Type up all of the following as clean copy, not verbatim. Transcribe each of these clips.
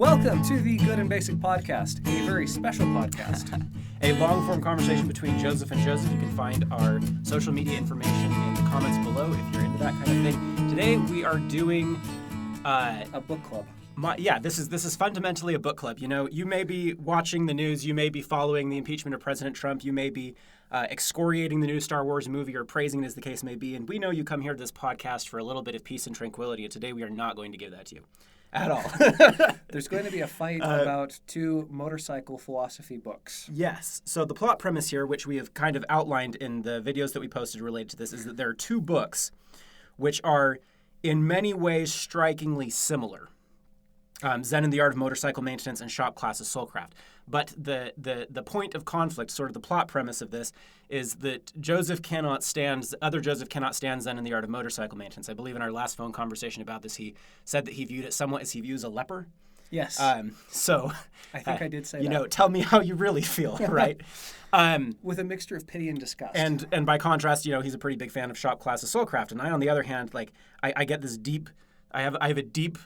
Welcome to the Good and Basic Podcast, a very special podcast. A long-form conversation between Joseph and Joseph. You can find our social media information in the comments below if you're into that kind of thing. Today we are doing A book club. This is fundamentally a book club. You know, you may be watching the news, you may be following the impeachment of President Trump, you may be excoriating the new Star Wars movie or praising it as the case may be, and we know you come here to this podcast for a little bit of peace and tranquility, and today we are not going to give that to you. At all. There's going to be a fight about two motorcycle philosophy books. Yes. So the plot premise here, which we have kind of outlined in the videos that we posted related to this, is that there are two books which are in many ways strikingly similar. Zen and the Art of Motorcycle Maintenance and Shop Class of Soulcraft. But the point of conflict, sort of the plot premise of this, is that Joseph cannot stand Zen and the Art of Motorcycle Maintenance. I believe in our last phone conversation about this, he said that he viewed it somewhat as he views a leper. Yes. So I think I did say that. You know, tell me how you really feel, right? With a mixture of pity and disgust. And by contrast, you know, he's a pretty big fan of Shop Class of Soulcraft. And I, on the other hand, like I get this deep, I have a deep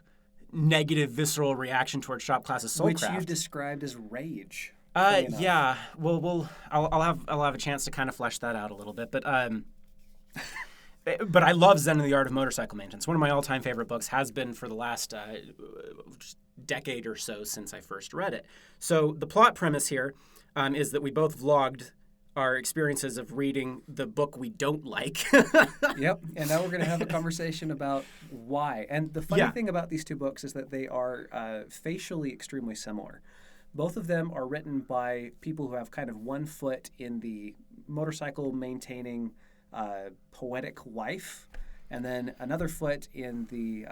negative visceral reaction towards Shop Class of Soulcraft, which you've described as rage. Yeah. Well, I'll have a chance to kind of flesh that out a little bit, but I love Zen and the Art of Motorcycle Maintenance. One of my all-time favorite books, has been for the last decade or so since I first read it. So the plot premise here is that we both vlogged our experiences of reading the book we don't like. Yep, and now we're going to have a conversation about why. And the funny thing about these two books is that they are facially extremely similar. Both of them are written by people who have kind of one foot in the motorcycle maintaining poetic life, and then another foot in the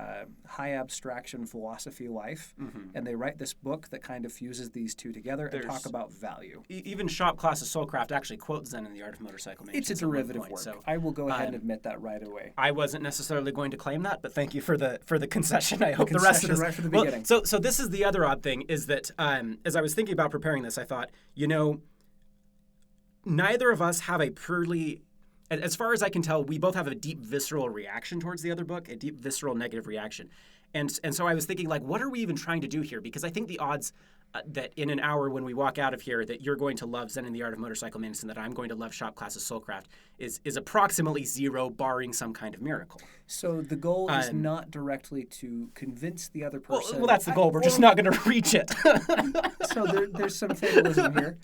high abstraction philosophy life. Mm-hmm. And they write this book that kind of fuses these two together and talk about value. Even Shop Class of Soulcraft actually quotes Zen and the Art of Motorcycle Maintenance. It's a derivative work. So, I will go ahead and admit that right away. I wasn't necessarily going to claim that, but thank you for the concession. I hope the rest of this right from the beginning. So this is the other odd thing, is that as I was thinking about preparing this, I thought, you know, neither of us have a purely, as far as I can tell, we both have a deep visceral reaction towards the other book, a deep visceral negative reaction. And so I was thinking, like, what are we even trying to do here? Because I think the odds that in an hour when we walk out of here that you're going to love Zen and the Art of Motorcycle Maintenance and that I'm going to love Shop Class of Soulcraft is approximately zero, barring some kind of miracle. So the goal is not directly to convince the other person. Well, that's the goal. We're just not going to reach it. So there's some fatalism here.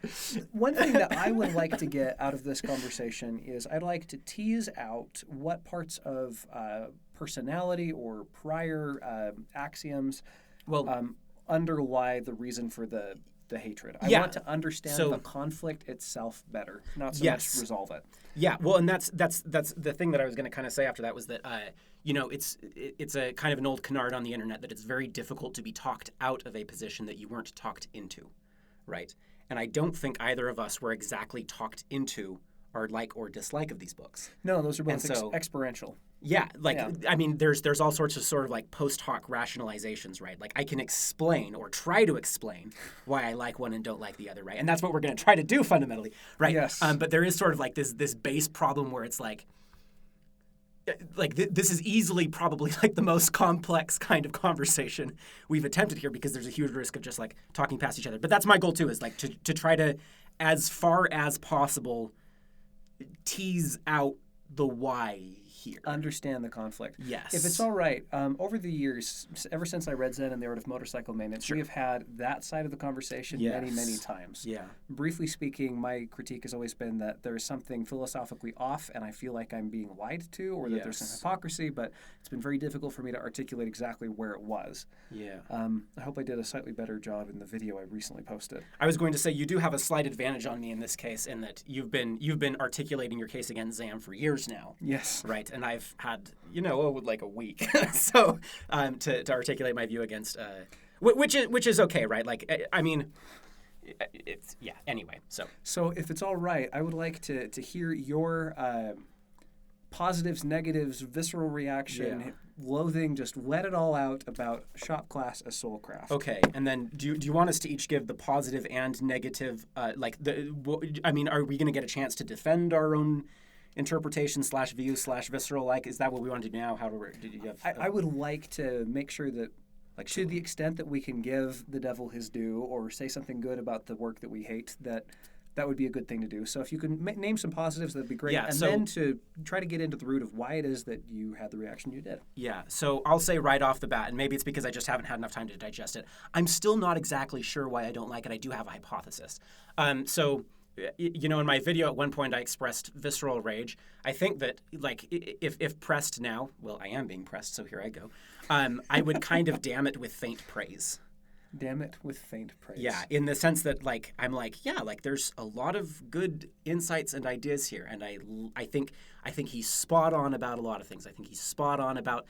One thing that I would like to get out of this conversation is I'd like to tease out what parts of personality or prior axioms underlie the reason for the hatred. I want to understand the conflict itself better, not so much resolve it. Yeah, well, and that's the thing that I was going to kind of say after that was that you know, it's a kind of an old canard on the internet that it's very difficult to be talked out of a position that you weren't talked into, right? And I don't think either of us were exactly talked into our like or dislike of these books. No, those are both experiential. Yeah, I mean, there's all sorts of sort of like post hoc rationalizations, right? Like I can explain or try to explain why I like one and don't like the other, right? And that's what we're going to try to do fundamentally, right? Yes. But there is sort of like this base problem where it's like this is easily probably like the most complex kind of conversation we've attempted here because there's a huge risk of just like talking past each other. But that's my goal too, is like to try to, as far as possible, tease out the why here. Understand the conflict. Yes. If it's all right, over the years, ever since I read Zen and the Art of Motorcycle Maintenance, we have had that side of the conversation many, many times. Yeah. Briefly speaking, my critique has always been that there is something philosophically off and I feel like I'm being lied to or that there's some hypocrisy, but it's been very difficult for me to articulate exactly where it was. Yeah. I hope I did a slightly better job in the video I recently posted. I was going to say, you do have a slight advantage on me in this case in that you've been articulating your case against Zam for years now. Yes. Right. And I've had, like a week so to articulate my view against, which is okay, right? Like, I mean, it's, anyway, so if it's all right, I would like to hear your positives, negatives, visceral reaction, loathing, just let it all out about Shop Class of Soulcraft. Okay, and then do you want us to each give the positive and negative, are we going to get a chance to defend our own interpretation / view / visceral? Like, is that what we want to do now? How do we? I would like to make sure that Like to the extent that we can give the devil his due or say something good about the work that we hate, that would be a good thing to do. So if you can name some positives, that'd be great. Yeah, and so, then to try to get into the root of why it is that you had the reaction you did. Yeah, so I'll say right off the bat, and maybe it's because I just haven't had enough time to digest it, I'm still not exactly sure why I don't like it. I do have a hypothesis. So, you know, in my video at one point I expressed visceral rage. I think that, like, if pressed now, well, I am being pressed, so here I go, I would kind of damn it with faint praise. Damn it with faint praise. Yeah, in the sense that, like, I'm like, yeah, like, there's a lot of good insights and ideas here, and I think he's spot on about a lot of things. I think he's spot on about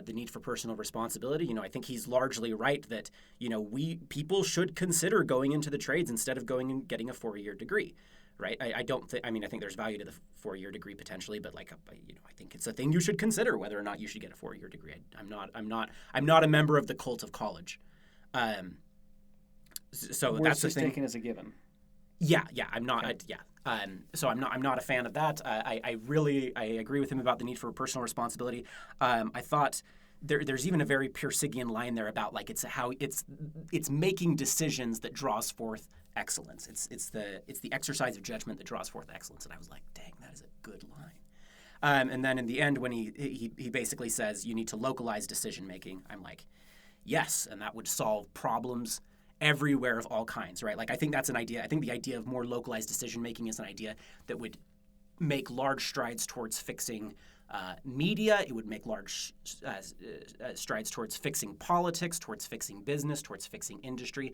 the need for personal responsibility. You know, I think he's largely right that, you know, people should consider going into the trades instead of going and getting a 4-year degree, right? I think there's value to the 4-year degree potentially, but, like, you know, I think it's a thing you should consider whether or not you should get a 4-year degree. I'm not a member of the cult of college. So We're that's the just thing. taken as a given. Yeah, I'm not. Okay. So I'm not a fan of that. I agree with him about the need for personal responsibility. I thought there's even a very Pursigian line there about, like, it's making decisions that draws forth excellence. It's the exercise of judgment that draws forth excellence. And I was like, dang, that is a good line. And then in the end, when he basically says you need to localize decision making, I'm like, yes, and that would solve problems everywhere of all kinds, right? Like, I think that's an idea. I think the idea of more localized decision-making is an idea that would make large strides towards fixing media. It would make large strides towards fixing politics, towards fixing business, towards fixing industry,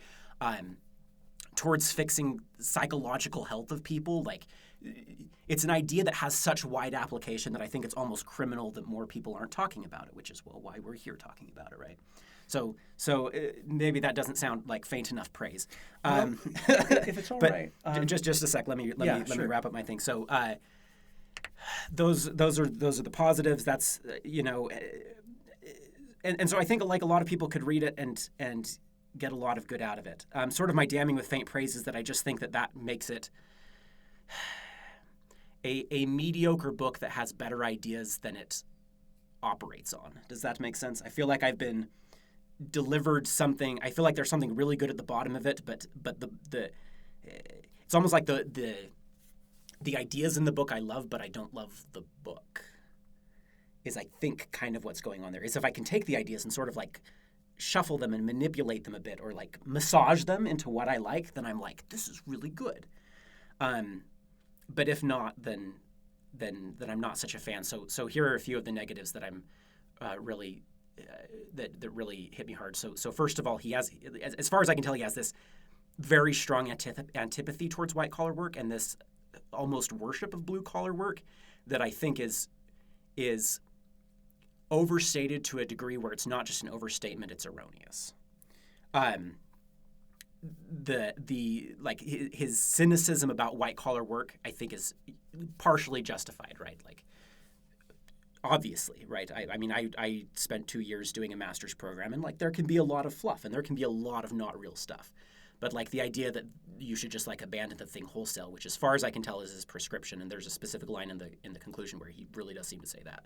towards fixing psychological health of people. Like, it's an idea that has such wide application that I think it's almost criminal that more people aren't talking about it, which is, well, why we're here talking about it, right? So maybe that doesn't sound like faint enough praise. If it's all but right. Just a sec. Let me wrap up my thing. So those are the positives. That's you know, and so I think, like, a lot of people could read it and get a lot of good out of it. Sort of my damning with faint praise is that I just think that makes it a mediocre book that has better ideas than it operates on. Does that make sense? I feel like I've been delivered something. I feel like there's something really good at the bottom of it, but the it's almost like the ideas in the book I love, but I don't love the book. Is, I think, kind of what's going on there. Is if I can take the ideas and sort of, like, shuffle them and manipulate them a bit, or, like, massage them into what I like, then I'm like, this is really good. But if not, then I'm not such a fan. So here are a few of the negatives that I'm really that really hit me hard. So first of all, he has, as far as I can tell, he has this very strong antipathy towards white collar work and this almost worship of blue collar work that I think is overstated to a degree where it's not just an overstatement, it's erroneous. His cynicism about white collar work, I think, is partially justified, right? Like, obviously, right? I spent 2 years doing a master's program, and, like, there can be a lot of fluff and there can be a lot of not real stuff. But, like, the idea that you should just, like, abandon the thing wholesale, which, as far as I can tell, is his prescription, and there's a specific line in the conclusion where he really does seem to say that.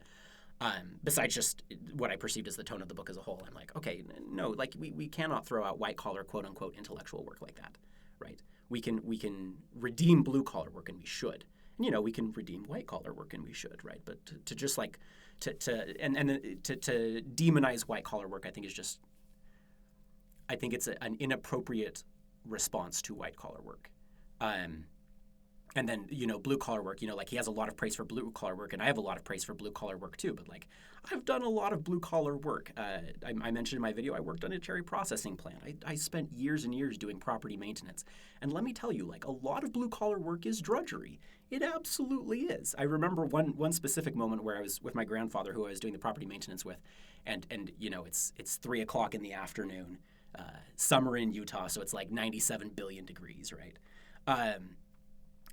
Besides just what I perceived as the tone of the book as a whole, I'm like, okay, no, like, we cannot throw out white collar, quote unquote, intellectual work like that, right? We can redeem blue collar work, and we should. And, you know, we can redeem white collar work, and we should, right? But to just, like, to demonize white collar work, I think is just, I think it's an inappropriate response to white collar work. And then, you know, blue collar work, you know, like, he has a lot of praise for blue collar work, and I have a lot of praise for blue collar work too. But, like, I've done a lot of blue collar work. I mentioned in my video I worked on a cherry processing plant. I spent years and years doing property maintenance. And let me tell you, like, a lot of blue collar work is drudgery. It absolutely is. I remember one specific moment where I was with my grandfather, who I was doing the property maintenance with, and you know, it's 3 o'clock in the afternoon, summer in Utah, so it's like 97 billion degrees, right?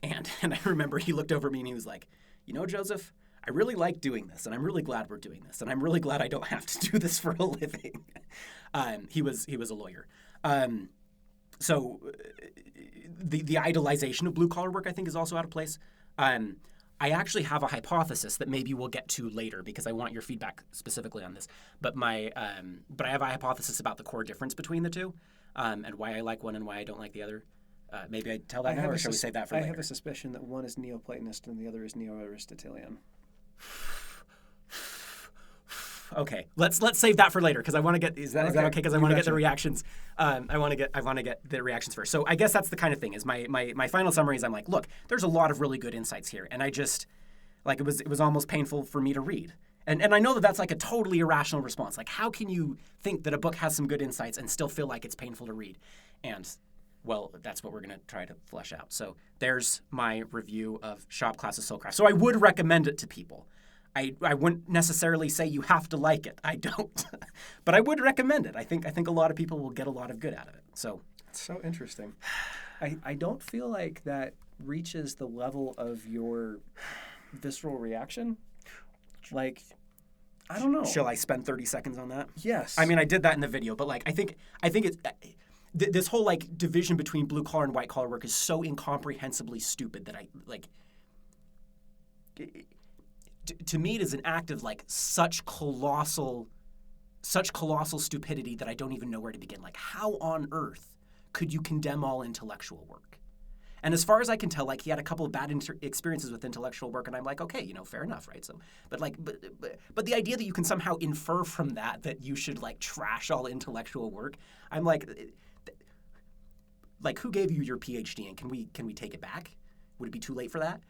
And I remember he looked over at me and he was like, you know, Joseph, I really like doing this, and I'm really glad we're doing this, and I'm really glad I don't have to do this for a living. He was a lawyer. So the idolization of blue collar work, I think, is also out of place. I actually have a hypothesis that maybe we'll get to later because I want your feedback specifically on this. But I have a hypothesis about the core difference between the two, and why I like one and why I don't like the other. Maybe I tell that now, or shall we save that for later? I have a suspicion that one is Neoplatonist and the other is Neo-Aristotelian. Okay, let's save that for later because I want to get. Is that okay? Because I want to get the reactions. I want to get the reactions first. So I guess that's the kind of thing. Is my final summary is I'm like, look, there's a lot of really good insights here, and I just like it was almost painful for me to read. And I know that that's like a totally irrational response. Like, how can you think that a book has some good insights and still feel like it's painful to read? And well, that's what we're going to try to flesh out. So there's my review of Shop Class's Soulcraft. So I would recommend it to people. I wouldn't necessarily say you have to like it. I don't. But I would recommend it. I think a lot of people will get a lot of good out of it. So it's so interesting. I don't feel like that reaches the level of your visceral reaction. Like, I don't know. Shall I spend 30 seconds on that? Yes. I mean, I did that in the video, but like I think it's this whole like division between blue collar and white collar work is so incomprehensibly stupid that I like. To me, it is an act of like such colossal stupidity that I don't even know where to begin. Like, how on earth could you condemn all intellectual work? And as far as I can tell, like he had a couple of bad experiences with intellectual work, and I'm like, okay, fair enough, right? So, but the idea that you can somehow infer from that you should like trash all intellectual work, I'm like who gave you your PhD, and can we take it back? Would it be too late for that?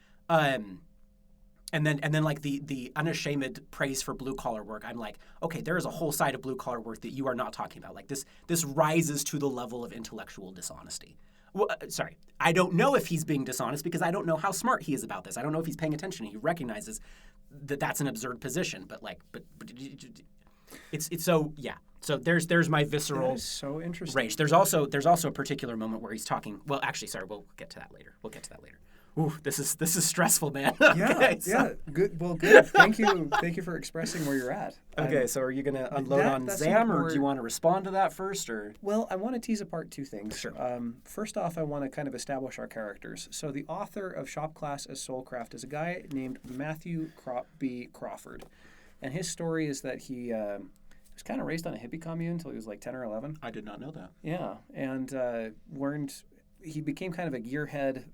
And then like the unashamed praise for blue collar work, I'm like, okay, there is a whole side of blue collar work that you are not talking about. Like this rises to the level of intellectual dishonesty. Well, sorry, I don't know if he's being dishonest because I don't know how smart he is about this. I don't know if he's paying attention. He recognizes that that's an absurd position, but it's so yeah. So there's my visceral that is so interesting rage. There's also a particular moment where he's talking. Well, actually, sorry, we'll get to that later. Ooh, this is stressful, man. Okay, yeah. Good. Well, good. Thank you for expressing where you're at. Okay, so are you going to unload on Zam, or do you want to respond to that first, or? Well, I want to tease apart two things. Sure. First off, I want to kind of establish our characters. So the author of Shop Class as Soulcraft is a guy named Matthew B. Crawford, and his story is that he was kind of raised on a hippie commune until he was like 10 or 11. I did not know that. Yeah, and learned. He became kind of a gearhead,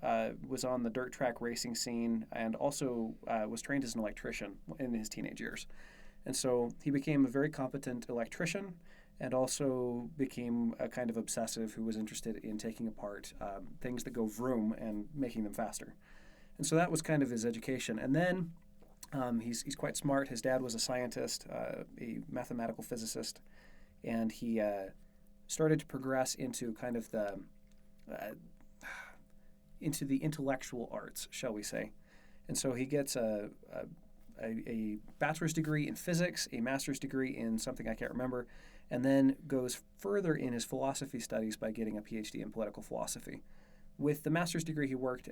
was on the dirt track racing scene, and also was trained as an electrician in his teenage years. And so he became a very competent electrician and also became a kind of obsessive who was interested in taking apart things that go vroom and making them faster. And so that was kind of his education. And then he's quite smart. His dad was a scientist, a mathematical physicist, and he started to progress into kind of into the intellectual arts, shall we say. And so he gets a bachelor's degree in physics, a master's degree in something I can't remember, and then goes further in his philosophy studies by getting a PhD in political philosophy. With the master's degree, he worked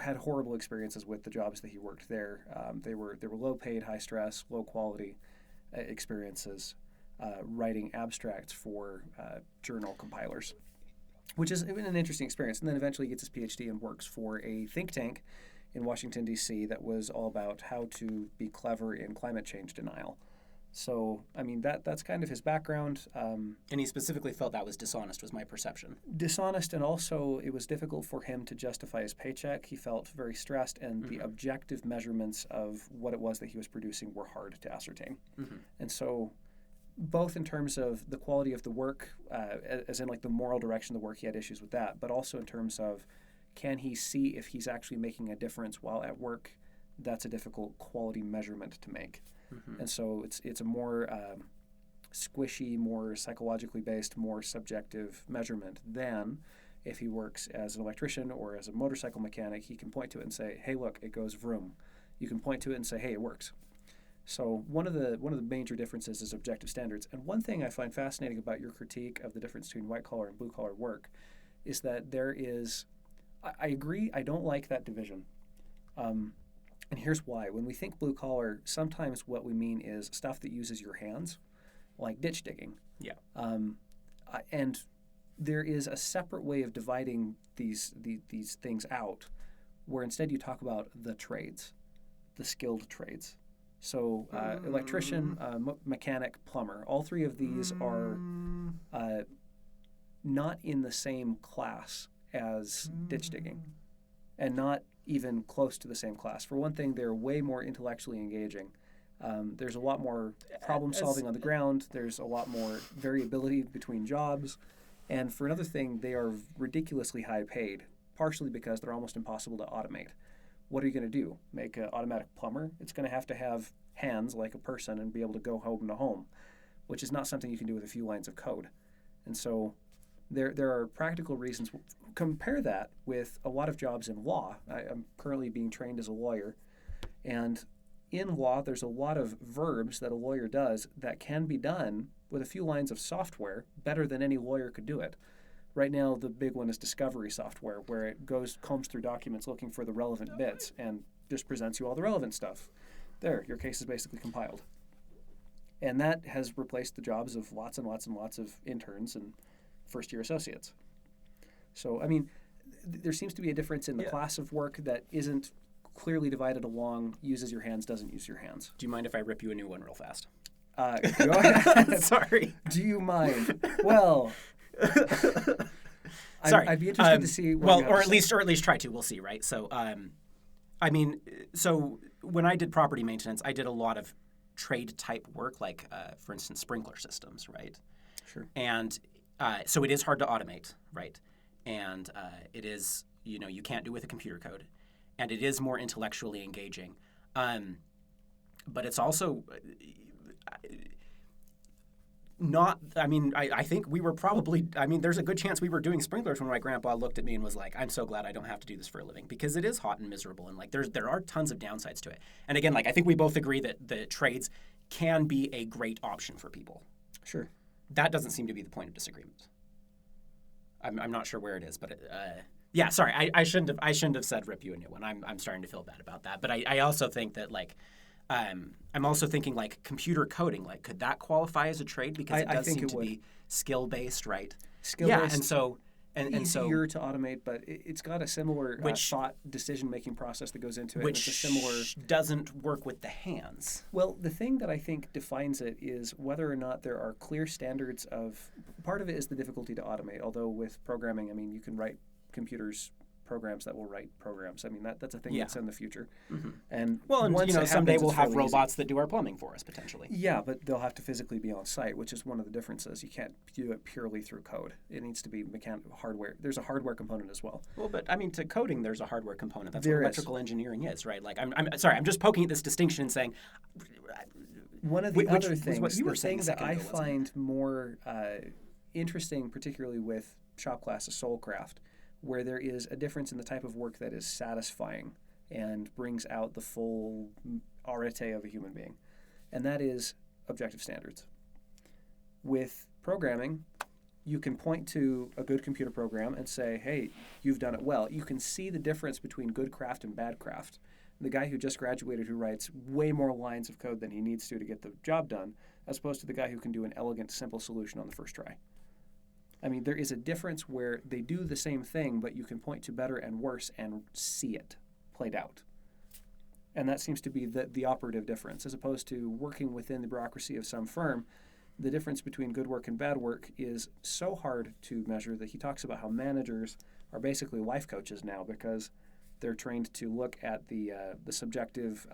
had horrible experiences with the jobs that he worked there. They were low paid, high stress, low quality experiences, writing abstracts for journal compilers, which is an interesting experience. And then eventually he gets his PhD and works for a think tank in Washington, D.C. that was all about how to be clever in climate change denial. So, I mean, that's kind of his background. And he specifically felt that was dishonest, was my perception. Dishonest, and also it was difficult for him to justify his paycheck. He felt very stressed, and the objective measurements of what it was that he was producing were hard to ascertain. Mm-hmm. And so both in terms of the quality of the work, as in like the moral direction of the work, he had issues with that, but also in terms of can he see if he's actually making a difference while at work. That's a difficult quality measurement to make. Mm-hmm. And so it's a more squishy, more psychologically based, more subjective measurement than if he works as an electrician or as a motorcycle mechanic. He can point to it and say, hey, look, it goes vroom. You can point to it and say, hey, it works. So one of the major differences is objective standards. And one thing I find fascinating about your critique of the difference between white collar and blue collar work is that there is, I agree, I don't like that division. And here's why. When we think blue collar, sometimes what we mean is stuff that uses your hands, like ditch digging. Yeah. And there is a separate way of dividing these things out, where instead you talk about the trades, the skilled trades. So electrician, mechanic, plumber. All three of these are not in the same class as ditch digging, and not even close to the same class. For one thing, they're way more intellectually engaging. There's a lot more problem solving on the ground. There's a lot more variability between jobs. And for another thing, they are ridiculously high paid, partially because they're almost impossible to automate. What are you going to do? Make an automatic plumber? It's going to have hands like a person and be able to go home to home, which is not something you can do with a few lines of code. And so there are practical reasons. Compare that with a lot of jobs in law. I'm currently being trained as a lawyer, and in law, there's a lot of verbs that a lawyer does that can be done with a few lines of software better than any lawyer could do it. Right now, the big one is discovery software, where it combs through documents looking for the relevant bits and just presents you all the relevant stuff. There, your case is basically compiled. And that has replaced the jobs of lots and lots and lots of interns and first-year associates. So, I mean, there seems to be a difference in the class of work that isn't clearly divided along uses your hands, doesn't use your hands. Do you mind if I rip you a new one real fast? Go ahead. Sorry. Do you mind? Well... Sorry. I'd be interested to see. Or at least try to. We'll see, right? So, so when I did property maintenance, I did a lot of trade type work, like, for instance, sprinkler systems, right? Sure. And so it is hard to automate, right? And it is, you can't do with a computer code, and it is more intellectually engaging, but it's also. I think we were probably, there's a good chance we were doing sprinklers when my grandpa looked at me and was like, I'm so glad I don't have to do this for a living, because it is hot and miserable, and like there are tons of downsides to it. And again, like I think we both agree that the trades can be a great option for people. Sure. That doesn't seem to be the point of disagreement. I'm not sure where it is, but yeah, sorry, I shouldn't have said rip you a new one. I'm starting to feel bad about that. But I also think that like I'm also thinking like computer coding, like could that qualify as a trade, because it does seem to be skill based, right? Skill based. Yeah, and so easier to automate, but it's got a similar thought decision making process that goes into it. Which it's a similar doesn't work with the hands. Well, the thing that I think defines it is whether or not there are clear standards of. Part of it is the difficulty to automate. Although with programming, you can write computers programs that will write programs. That's a thing that's in the future. Mm-hmm. And someday we'll have robots that do our plumbing for us potentially. Yeah, but they'll have to physically be on site, which is one of the differences. You can't do it purely through code. It needs to be hardware. There's a hardware component as well. Well, but to coding, there's a hardware component. That's what electrical engineering is, right? Like I'm sorry, I'm just poking at this distinction and saying. One of the other things, the thing that I find more interesting, particularly with shop class, is Soulcraft, where there is a difference in the type of work that is satisfying and brings out the full arete of a human being. And that is objective standards. With programming, you can point to a good computer program and say, hey, you've done it well. You can see the difference between good craft and bad craft. The guy who just graduated who writes way more lines of code than he needs to get the job done, as opposed to the guy who can do an elegant, simple solution on the first try. There is a difference where they do the same thing, but you can point to better and worse and see it played out. And that seems to be the operative difference. As opposed to working within the bureaucracy of some firm, the difference between good work and bad work is so hard to measure that he talks about how managers are basically life coaches now, because they're trained to look at the subjective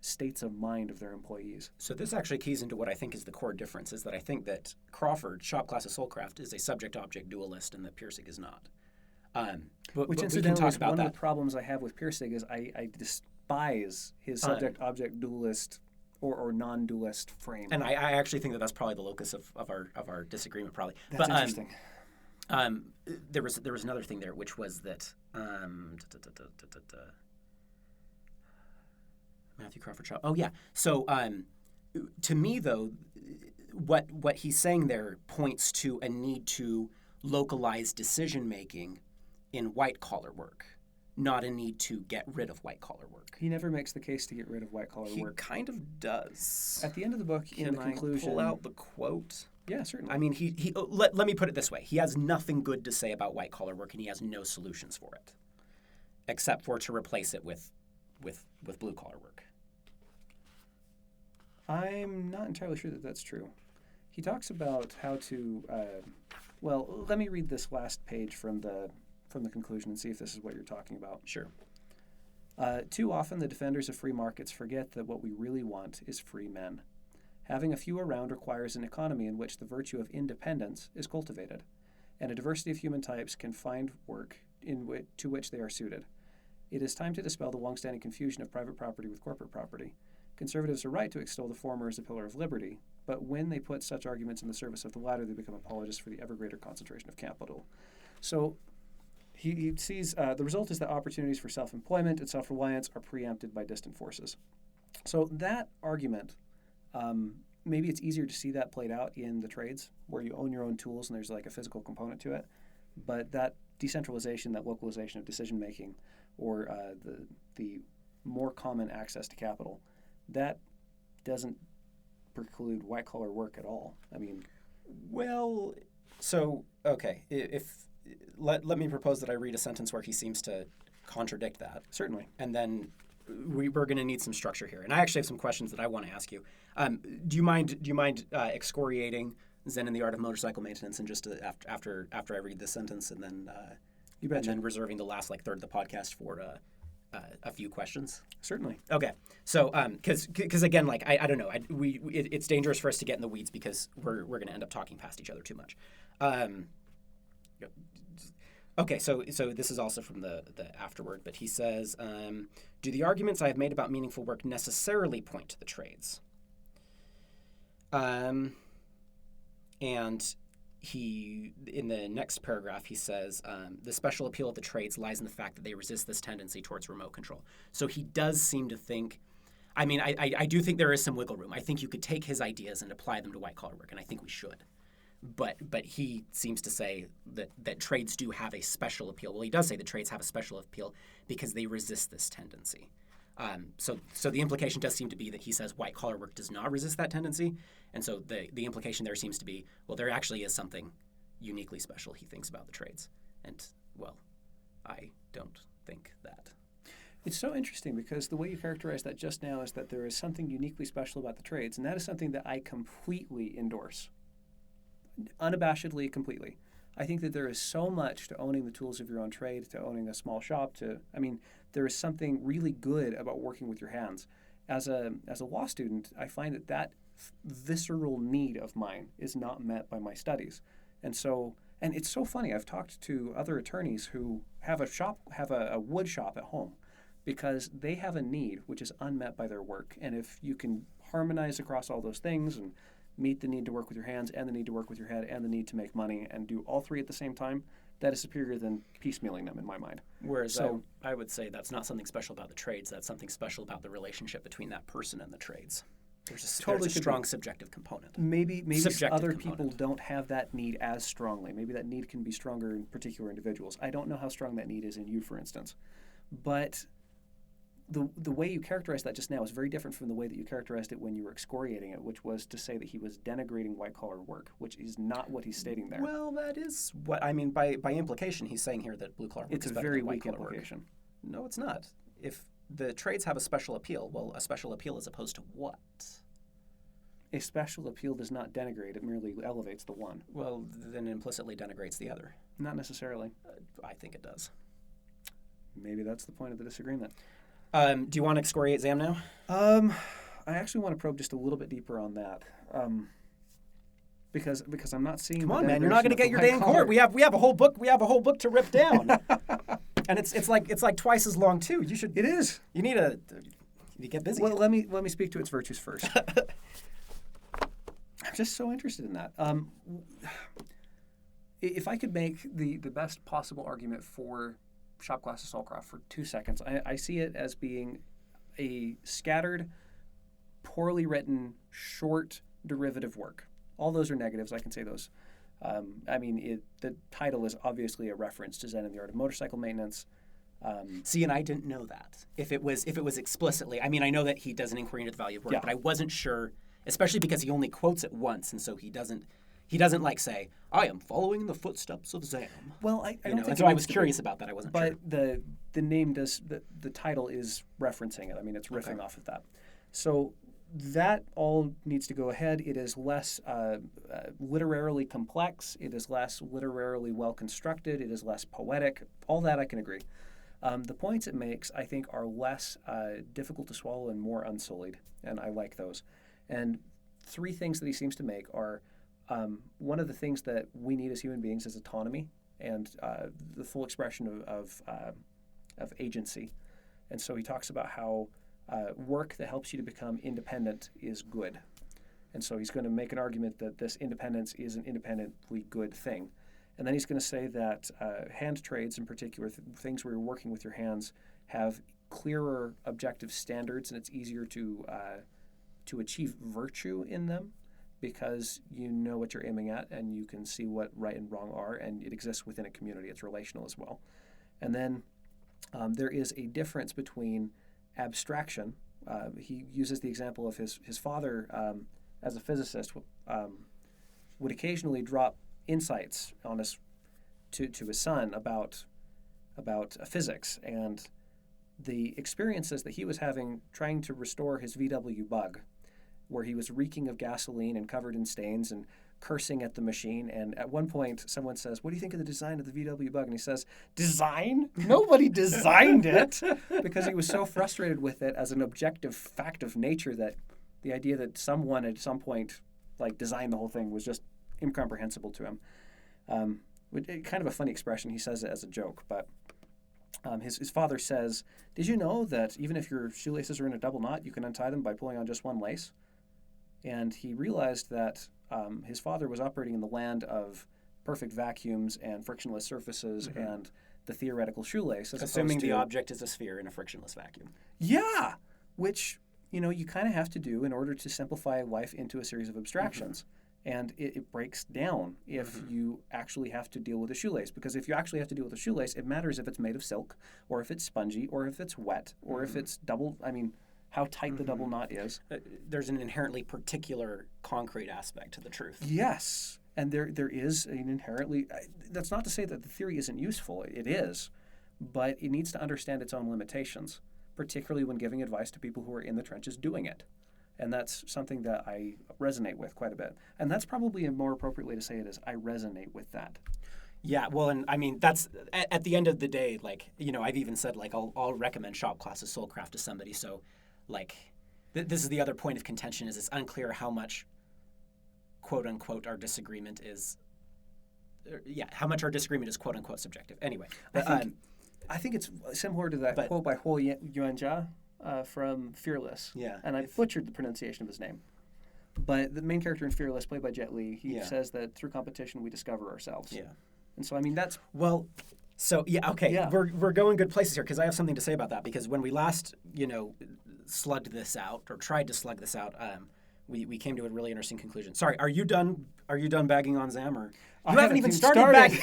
states of mind of their employees. So this actually keys into what I think is the core difference, is that I think that Crawford, shop class of Soulcraft, is a subject-object dualist and that Pirsig is not. Which incidentally is one of the problems I have with Pirsig is I despise his subject-object dualist or non-dualist frame. And I actually think that that's probably the locus of our disagreement, probably. That's interesting. There was another thing there, which was that Matthew Crawford Shop. Oh yeah. So to me though, what he's saying there points to a need to localize decision making in white collar work, not a need to get rid of white collar work. He never makes the case to get rid of white collar work. He kind of does. At the end of the book, in the conclusion, pull out the quote. Yeah, certainly. He let me put it this way. He has nothing good to say about white collar work, and he has no solutions for it. except for to replace it with blue collar work. I'm not entirely sure that that's true. He talks about how to. Well, let me read this last page from the conclusion and see if this is what you're talking about. Sure. Too often, the defenders of free markets forget that what we really want is free men. Having a few around requires an economy in which the virtue of independence is cultivated, and a diversity of human types can find work to which they are suited. It is time to dispel the long-standing confusion of private property with corporate property. Conservatives are right to extol the former as a pillar of liberty, but when they put such arguments in the service of the latter, they become apologists for the ever greater concentration of capital. So he sees the result is that opportunities for self-employment and self-reliance are preempted by distant forces. So that argument, maybe it's easier to see that played out in the trades where you own your own tools and there's like a physical component to it. But that decentralization, that localization of decision-making, or the more common access to capital, that doesn't preclude white-collar work at all. I mean... Well, so, okay, let me propose that I read a sentence where he seems to contradict that. Certainly. And then we're going to need some structure here. And I actually have some questions that I want to ask you. Do you mind excoriating Zen and the Art of Motorcycle Maintenance, and just after I read this sentence, and then you betcha. And then reserving the last third of the podcast for a few questions? Certainly. Okay. So, because again, I don't know, it's dangerous for us to get in the weeds because we're going to end up talking past each other too much. Okay, so this is also from the afterword, but he says, do the arguments I have made about meaningful work necessarily point to the trades? And he, in the next paragraph, he says, the special appeal of the trades lies in the fact that they resist this tendency towards remote control. So he does seem to think, I mean, I do think there is some wiggle room. I think you could take his ideas and apply them to white-collar work, and I think we should. But he seems to say that trades do have a special appeal. Well, he does say that trades have a special appeal because they resist this tendency. So the implication does seem to be that he says white-collar work does not resist that tendency. And so the implication there seems to be, well, there actually is something uniquely special, he thinks, about the trades. And, well, I don't think that. It's so interesting because the way you characterized that just now is that there is something uniquely special about the trades, and that is something that I completely endorse. Unabashedly, completely. I think that there is so much to owning the tools of your own trade, to owning a small shop, there is something really good about working with your hands. As a law student, I find that visceral need of mine is not met by my studies. And it's so funny. I've talked to other attorneys who have a wood shop at home because they have a need which is unmet by their work. And if you can harmonize across all those things and meet the need to work with your hands and the need to work with your head and the need to make money and do all three at the same time, that is superior than piecemealing them in my mind. Whereas I would say that's not something special about the trades. That's something special about the relationship between that person and the trades. There's a strong subjective component. Maybe other people don't have that need as strongly. Maybe that need can be stronger in particular individuals. I don't know how strong that need is in you, for instance. But the way you characterized that just now is very different from the way that you characterized it when you were excoriating it, which was to say that he was denigrating white-collar work, which is not what he's stating there. Well, that is what I mean by implication. He's saying here that blue-collar work is better than white-collar work. It's a very weak implication. No, it's not. If the trades have a special appeal, well, a special appeal as opposed to what? A special appeal does not denigrate. It merely elevates the one. Well, then it implicitly denigrates the other. Not necessarily. I think it does. Maybe that's the point of the disagreement. Do you want to excoriate Zam now? I actually want to probe just a little bit deeper on that, because I'm not seeing. Come on, man! You're not going to get your day in court. We have a whole book. We have a whole book to rip down, and it's like twice as long too. You should. It is. You need to get busy. Well, let me speak to its virtues first. I'm just so interested in that. If I could make the best possible argument for shop class of Soulcraft for 2 seconds, I see it as being a scattered, poorly written, short derivative work. All those are negatives. I can say those. The title is obviously a reference to Zen and the Art of Motorcycle Maintenance. See, and I didn't know that. If it was explicitly, I know that he does an inquiry into the value of work, but I wasn't sure, especially because he only quotes it once, and so he doesn't he doesn't like say, "I am following the footsteps of Zam." Well, I don't think. And so I was curious about that. I wasn't sure. But the name does the title is referencing it. I mean, it's riffing off of that. So that all needs to go ahead. It is less literarily complex. It is less literarily well constructed. It is less poetic. All that I can agree. The points it makes, I think, are less difficult to swallow and more unsullied, and I like those. And three things that he seems to make are one of the things that we need as human beings is autonomy and the full expression of agency. And so he talks about how work that helps you to become independent is good. And so he's going to make an argument that this independence is an independently good thing. And then he's going to say that hand trades in particular, things where you're working with your hands, have clearer objective standards, and it's easier to achieve virtue in them because you know what you're aiming at and you can see what right and wrong are, and it exists within a community. It's relational as well. And then there is a difference between abstraction. He uses the example of his father as a physicist would occasionally drop insights on to his son about physics, and the experiences that he was having trying to restore his VW bug, where he was reeking of gasoline and covered in stains and cursing at the machine. And at one point, someone says, "What do you think of the design of the VW bug?" And he says, "Design? Nobody designed it," because he was so frustrated with it as an objective fact of nature that the idea that someone at some point designed the whole thing was just incomprehensible to him. Kind of a funny expression. He says it as a joke, but his father says, "Did you know that even if your shoelaces are in a double knot, you can untie them by pulling on just one lace?" And he realized that his father was operating in the land of perfect vacuums and frictionless surfaces and the theoretical shoelace. Assuming the object is a sphere in a frictionless vacuum. Yeah, which you kind of have to do in order to simplify life into a series of abstractions. And it breaks down if you actually have to deal with a shoelace. Because if you actually have to deal with a shoelace, it matters if it's made of silk, or if it's spongy, or if it's wet, or if it's how tight the double knot is. There's an inherently particular concrete aspect to the truth. Yes. And there is an inherently... That's not to say that the theory isn't useful. It is. But it needs to understand its own limitations, particularly when giving advice to people who are in the trenches doing it. And that's something that I resonate with quite a bit. And that's probably a more appropriate way to say it is I resonate with that. Yeah, well, and I mean, that's at the end of the day, I've even said, I'll recommend shop classes Soulcraft to somebody. So, this is the other point of contention is it's unclear how much, quote unquote, our disagreement is, how much our disagreement is quote unquote subjective. Anyway. I think it's similar to that quote by Huo Yuanjia. From Fearless. Yeah. And I butchered the pronunciation of his name. But the main character in Fearless, played by Jet Li, he says that through competition we discover ourselves. Yeah. And so, that's... Well, so, okay. Yeah. We're going good places here because I have something to say about that. Because when we last, slugged this out, or tried to slug this out, we came to a really interesting conclusion. Sorry, are you done bagging on Zam? Or you haven't even started bagging.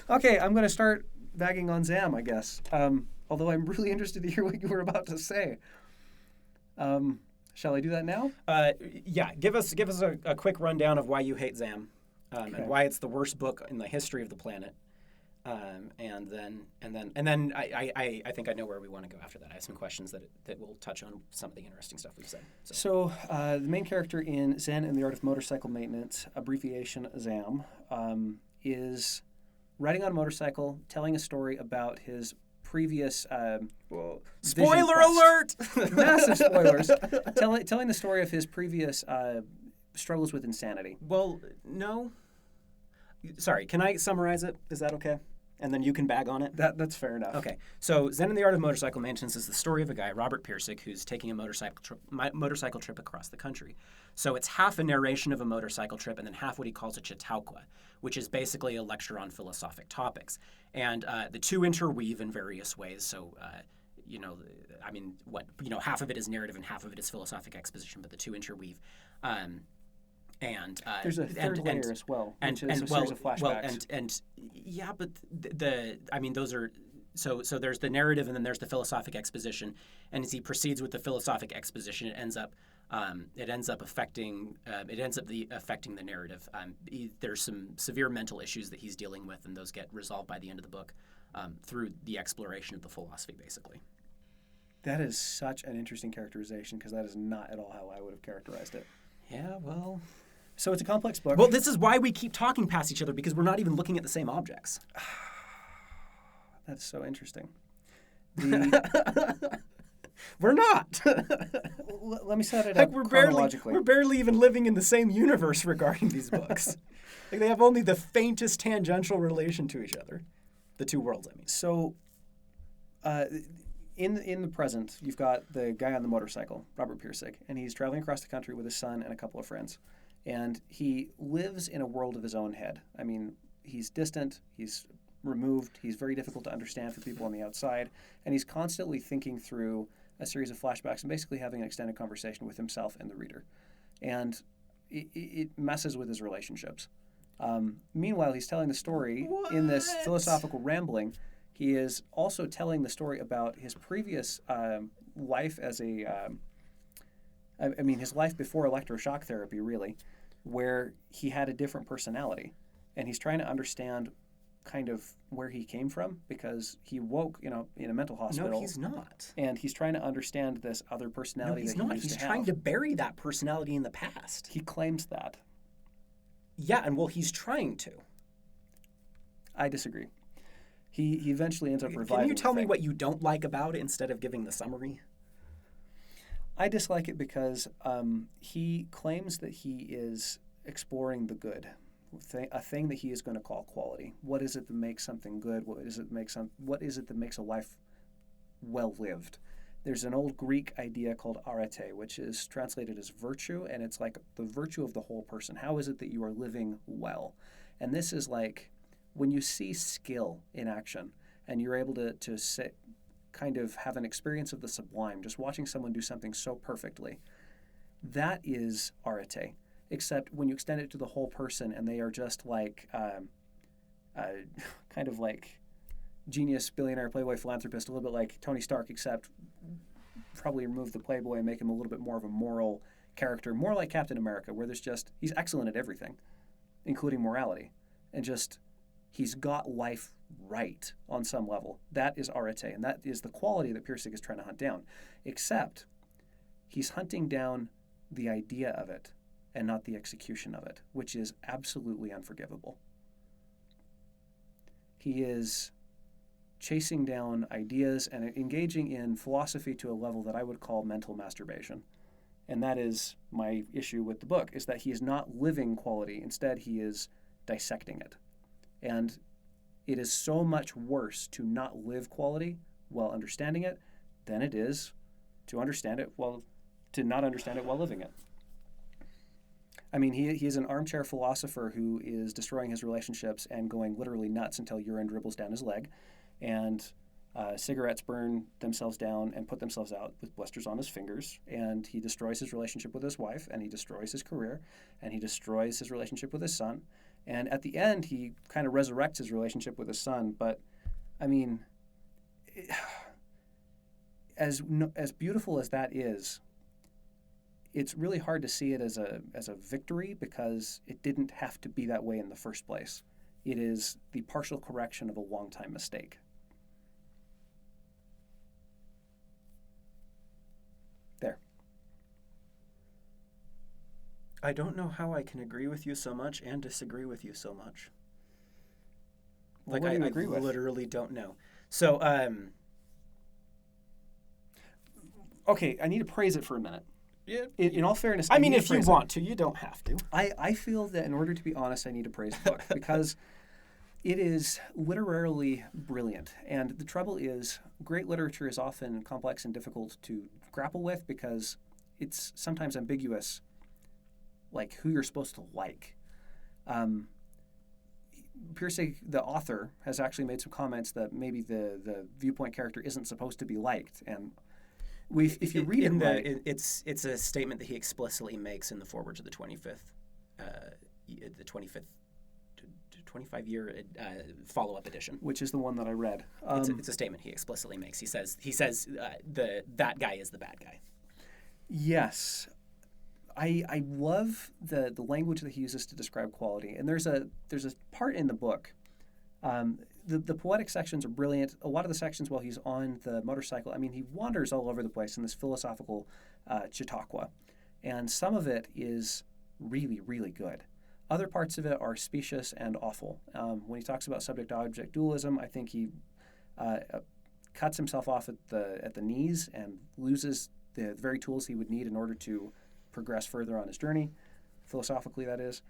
Okay, I'm going to start bagging on Zam, I guess. Although I'm really interested to hear what you were about to say. Shall I do that now? Yeah. Give us a quick rundown of why you hate Zam, and why it's the worst book in the history of the planet. And then I think I know where we want to go after that. I have some questions that will touch on some of the interesting stuff we've said. So the main character in Zen and the Art of Motorcycle Maintenance, abbreviation Zam, is riding on a motorcycle, telling a story about his previous spoiler alert! Massive spoilers. Telling the story of his previous struggles with insanity. Well, no. Sorry, can I summarize it? Is that okay? And then you can bag on it? That's fair enough. Okay. So Zen and the Art of Motorcycle Maintenance is the story of a guy, Robert Piersick, who's taking a motorcycle trip across the country. So it's half a narration of a motorcycle trip and then half what he calls a chautauqua, which is basically a lecture on philosophic topics. And the two interweave in various ways. So, half of it is narrative and half of it is philosophic exposition, but the two interweave. There's a third layer as well, which is a series of flashbacks. Those are so there's the narrative and then there's the philosophic exposition, and as he proceeds with the philosophic exposition, it ends up it ends up affecting affecting the narrative. There's some severe mental issues that he's dealing with, and those get resolved by the end of the book through the exploration of the philosophy, basically. That is such an interesting characterization, because that is not at all how I would have characterized it. Yeah, well... So it's a complex book. Well, this is why we keep talking past each other, because we're not even looking at the same objects. That's so interesting. We're not. Let me set it up chronologically. We're barely even living in the same universe regarding these books. Like, they have only the faintest tangential relation to each other. The two worlds, I mean. So, in the present, you've got the guy on the motorcycle, Robert Pirsig, and he's traveling across the country with his son and a couple of friends. And he lives in a world of his own head. I mean, he's distant, he's removed, he's very difficult to understand for people on the outside, and he's constantly thinking through a series of flashbacks and basically having an extended conversation with himself and the reader. And it messes with his relationships. Meanwhile, he's telling the story in this philosophical rambling. He is also telling the story about his previous life as his life before electroshock therapy, really, where he had a different personality. And he's trying to understand kind of where he came from, because he woke, in a mental hospital. No, he's not. And he's trying to understand this other personality that he used to have. He's trying to bury that personality in the past. He claims that. Yeah, and well, he's trying to. I disagree. He eventually ends up reviving. Can you tell me what you don't like about it instead of giving the summary? I dislike it because he claims that he is exploring the good, a thing that he is going to call quality. What is it that makes something good? What is it that makes a life well lived? There's an old Greek idea called arete, which is translated as virtue, and it's like the virtue of the whole person. How is it that you are living well? And this is like when you see skill in action, and you're able to sit, kind of have an experience of the sublime, just watching someone do something so perfectly. That is arete. Except when you extend it to the whole person, and they are just like, kind of like genius, billionaire, playboy, philanthropist, a little bit like Tony Stark, except probably remove the playboy and make him a little bit more of a moral character, more like Captain America, where he's excellent at everything, including morality, and just he's got life right on some level. That is arete, and that is the quality that Pirsig is trying to hunt down, except he's hunting down the idea of it and not the execution of it, which is absolutely unforgivable. He is chasing down ideas and engaging in philosophy to a level that I would call mental masturbation. And that is my issue with the book, is that he is not living quality. Instead, he is dissecting it. And it is so much worse to not live quality while understanding it than it is to not understand it while living it. I mean, he is an armchair philosopher who is destroying his relationships and going literally nuts until urine dribbles down his leg, and cigarettes burn themselves down and put themselves out with blisters on his fingers, and he destroys his relationship with his wife, and he destroys his career, and he destroys his relationship with his son, and at the end he kind of resurrects his relationship with his son. But I mean, as beautiful as that is, it's really hard to see it as a victory, because it didn't have to be that way in the first place. It is the partial correction of a long-time mistake. There. I don't know how I can agree with you so much and disagree with you so much. Well, what do you agree with? I literally don't know. So, okay, I need to praise it for a minute. Yeah. In all fairness, I mean, if you want to, you don't have to. I feel that in order to be honest, I need to praise the book because it is literarily brilliant. And the trouble is, great literature is often complex and difficult to grapple with because it's sometimes ambiguous, like who you're supposed to like. Pirsig, the author, has actually made some comments that maybe the viewpoint character isn't supposed to be liked, and if you read it's a statement that he explicitly makes in the foreword to the 25th 25-year follow-up edition, which is the one that I read. It's a statement he explicitly makes. He says that guy is the bad guy. Yes, I love the language that he uses to describe quality. And there's a part in the book. The poetic sections are brilliant. A lot of the sections while he's on the motorcycle, I mean, he wanders all over the place in this philosophical Chautauqua. And some of it is really, really good. Other parts of it are specious and awful. When he talks about subject-object dualism, I think he cuts himself off at the knees and loses the very tools he would need in order to progress further on his journey, philosophically that is.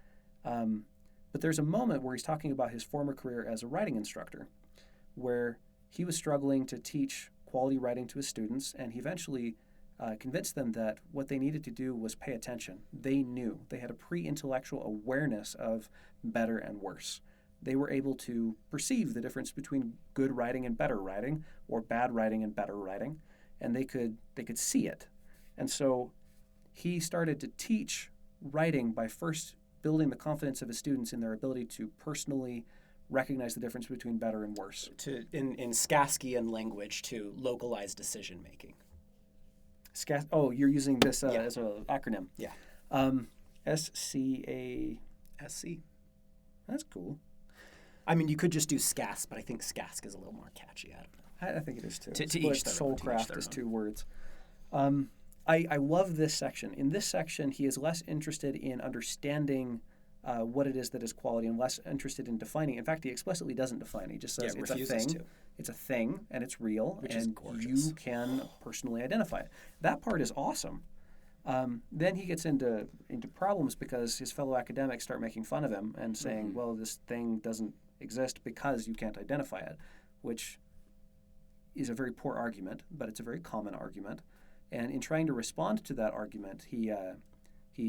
But there's a moment where he's talking about his former career as a writing instructor, where he was struggling to teach quality writing to his students, and he eventually convinced them that what they needed to do was pay attention. They knew. They had a pre-intellectual awareness of better and worse. They were able to perceive the difference between good writing and better writing, or bad writing and better writing, and they could see it. And so he started to teach writing by first building the confidence of his students in their ability to personally recognize the difference between better and worse. In Skaskian language, to localize decision making. You're using this as an acronym. Yeah. SCASC. That's cool. I mean, you could just do SCAS, but I think SCASC is a little more catchy. I don't know. I think it is too. To each their own. Soulcraft is 2 words. I love this section. In this section, he is less interested in understanding what it is that is quality and less interested in defining. In fact, he explicitly doesn't define it. He just says it's a thing. It's a thing, and it's real, and you can personally identify it. That part is awesome. Then he gets into problems because his fellow academics start making fun of him and saying, well, this thing doesn't exist because you can't identify it, which is a very poor argument, but it's a very common argument. And in trying to respond to that argument, he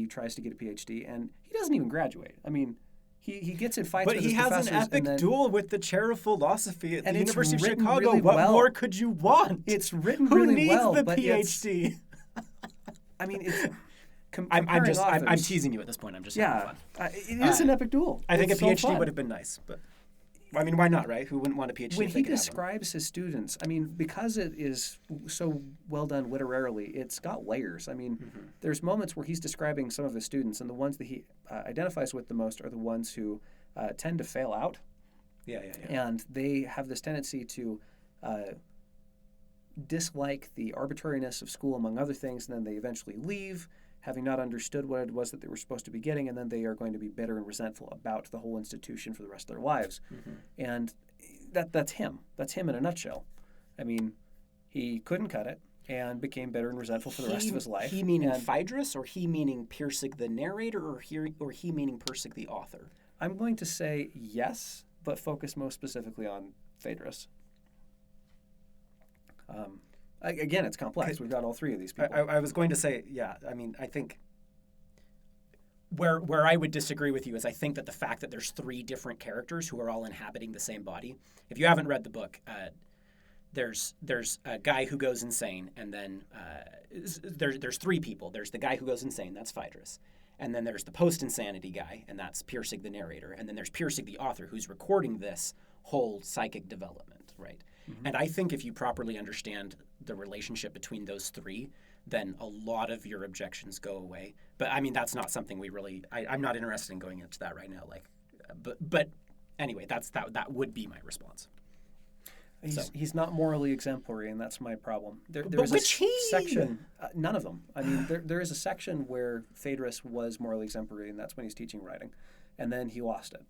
tries to get a PhD, and he doesn't even graduate. I mean, he gets in fights with his professors. But he has an epic duel with the chair of philosophy at the University of Chicago. Really what more could you want? It's written really well. Who needs the PhD? I mean, it's... I'm teasing you at this point. I'm just having fun. It is an epic duel. I think a PhD would have been nice, but... I mean, why not, right? Who wouldn't want a PhD? When he describes his students, I mean, because it is so well done literarily, it's got layers. I mean, there's moments where he's describing some of his students, and the ones that he identifies with the most are the ones who tend to fail out. Yeah. And they have this tendency to dislike the arbitrariness of school, among other things, and then they eventually leave, having not understood what it was that they were supposed to be getting, and then they are going to be bitter and resentful about the whole institution for the rest of their lives. And that's him. That's him in a nutshell. I mean, he couldn't cut it and became bitter and resentful for the rest of his life. He meaning Phaedrus, or he meaning Pirsig the narrator, or he meaning Pirsig the author? I'm going to say yes, but focus most specifically on Phaedrus. Again, it's complex. We've got all 3 of these people. I was going to say, I mean, I think where I would disagree with you is I think that the fact that there's 3 different characters who are all inhabiting the same body. If you haven't read the book, there's a guy who goes insane, and then there's 3 people. There's the guy who goes insane, that's Phaedrus. And then there's the post-insanity guy, and that's Pirsig the narrator. And then there's Pirsig the author, who's recording this whole psychic development, right? And I think if you properly understand the relationship between those 3, then a lot of your objections go away. But I mean, that's not something we really. I'm not interested in going into that right now. But anyway, that would be my response. He's not morally exemplary, and that's my problem. There's a section. None of them. I mean, there is a section where Phaedrus was morally exemplary, and that's when he's teaching writing, and then he lost it.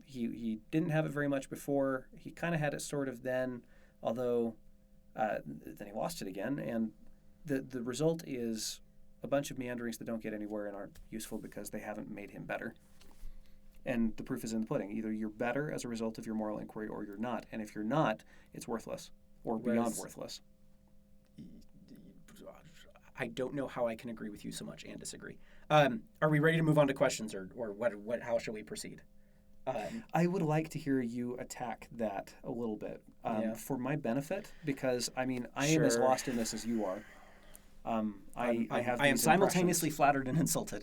He didn't have it very much before. He kind of had it sort of then, although then he lost it again. And the result is a bunch of meanderings that don't get anywhere and aren't useful because they haven't made him better. And the proof is in the pudding. Either you're better as a result of your moral inquiry or you're not. And if you're not, it's worthless or beyond worthless. I don't know how I can agree with you so much and disagree. Are we ready to move on to questions, or what? How shall we proceed? I would like to hear you attack that a little bit for my benefit, because I mean I am as lost in this as you are. I am simultaneously flattered and insulted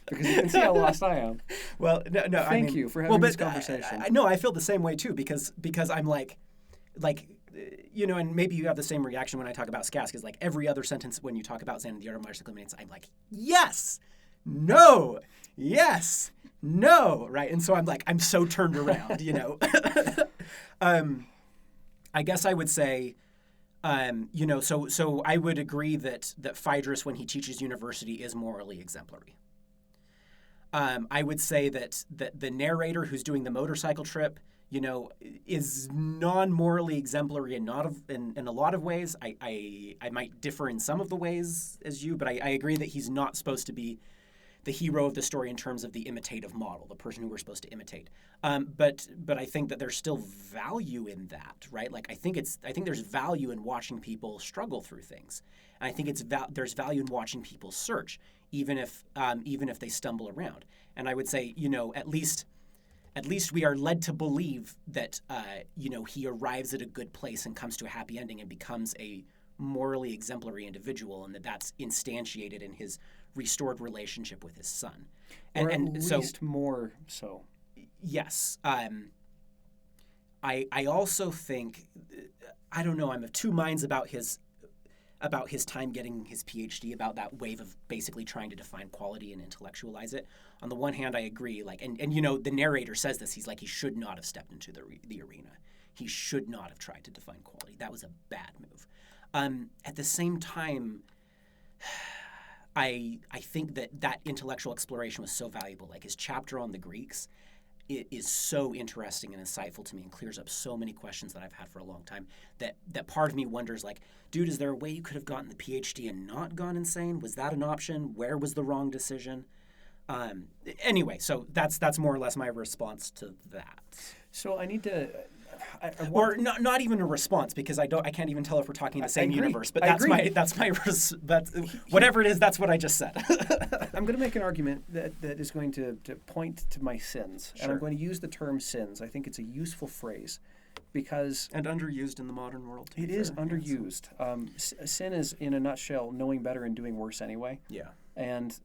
because you can see how lost I am. Well, Thank you for having this conversation. No, I feel the same way too because I'm like and maybe you have the same reaction when I talk about Skask, is like every other sentence when you talk about Xan and the Art of Motorcycle Maintenance, I'm like, yes, no, yes, no, right? And so I'm so turned around, I guess I would say, so I would agree that Phaedrus, when he teaches university, is morally exemplary. I would say that the narrator who's doing the motorcycle trip, is non-morally exemplary in a lot of ways. I might differ in some of the ways as you, but I agree that he's not supposed to be the hero of the story in terms of the imitative model, the person who we're supposed to imitate. But I think that there's still value in that, right? Like I think there's value in watching people struggle through things, and I think there's value in watching people search, even if they stumble around. And I would say, at least we are led to believe that, he arrives at a good place and comes to a happy ending and becomes a morally exemplary individual, and that's instantiated in his restored relationship with his son. Or at least more so. Yes. I also think, I don't know, I'm of two minds about his time getting his PhD, about that wave of basically trying to define quality and intellectualize it. On the one hand, I agree, the narrator says this, he's like, he should not have stepped into the arena. He should not have tried to define quality. That was a bad move. At the same time, I think that intellectual exploration was so valuable. Like his chapter on the Greeks, it is so interesting and insightful to me and clears up so many questions that I've had for a long time, that part of me wonders, like, dude, is there a way you could have gotten the PhD and not gone insane? Was that an option? Where was the wrong decision? Anyway, so that's more or less my response to that. So I need to... or not even a response, because I can't even tell if we're talking the same universe. But whatever it is, that's what I just said. I'm going to make an argument that is going to point to my sins, Sure. and I'm going to use the term sins. I think it's a useful phrase, because and underused in the modern world. It is underused. Sin is, in a nutshell, knowing better and doing worse anyway. Yeah. And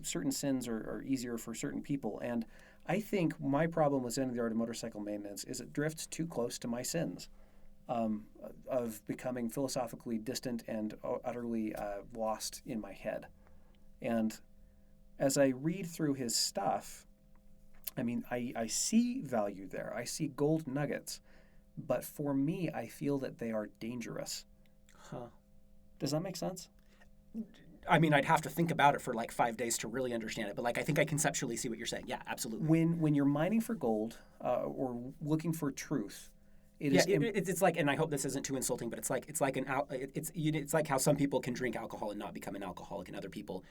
certain sins are easier for certain people, and I think my problem with Xan and the Art of Motorcycle Maintenance is it drifts too close to my sins of becoming philosophically distant and utterly lost in my head. And as I read through his stuff, I see value there. I see gold nuggets. But for me, I feel that they are dangerous. Huh. Does that make sense? I'd have to think about it for like 5 days to really understand it, but I think I conceptually see what you're saying. Yeah, absolutely. When you're mining for gold or looking for truth, it's like, and I hope this isn't too insulting, but it's like how some people can drink alcohol and not become an alcoholic, and other people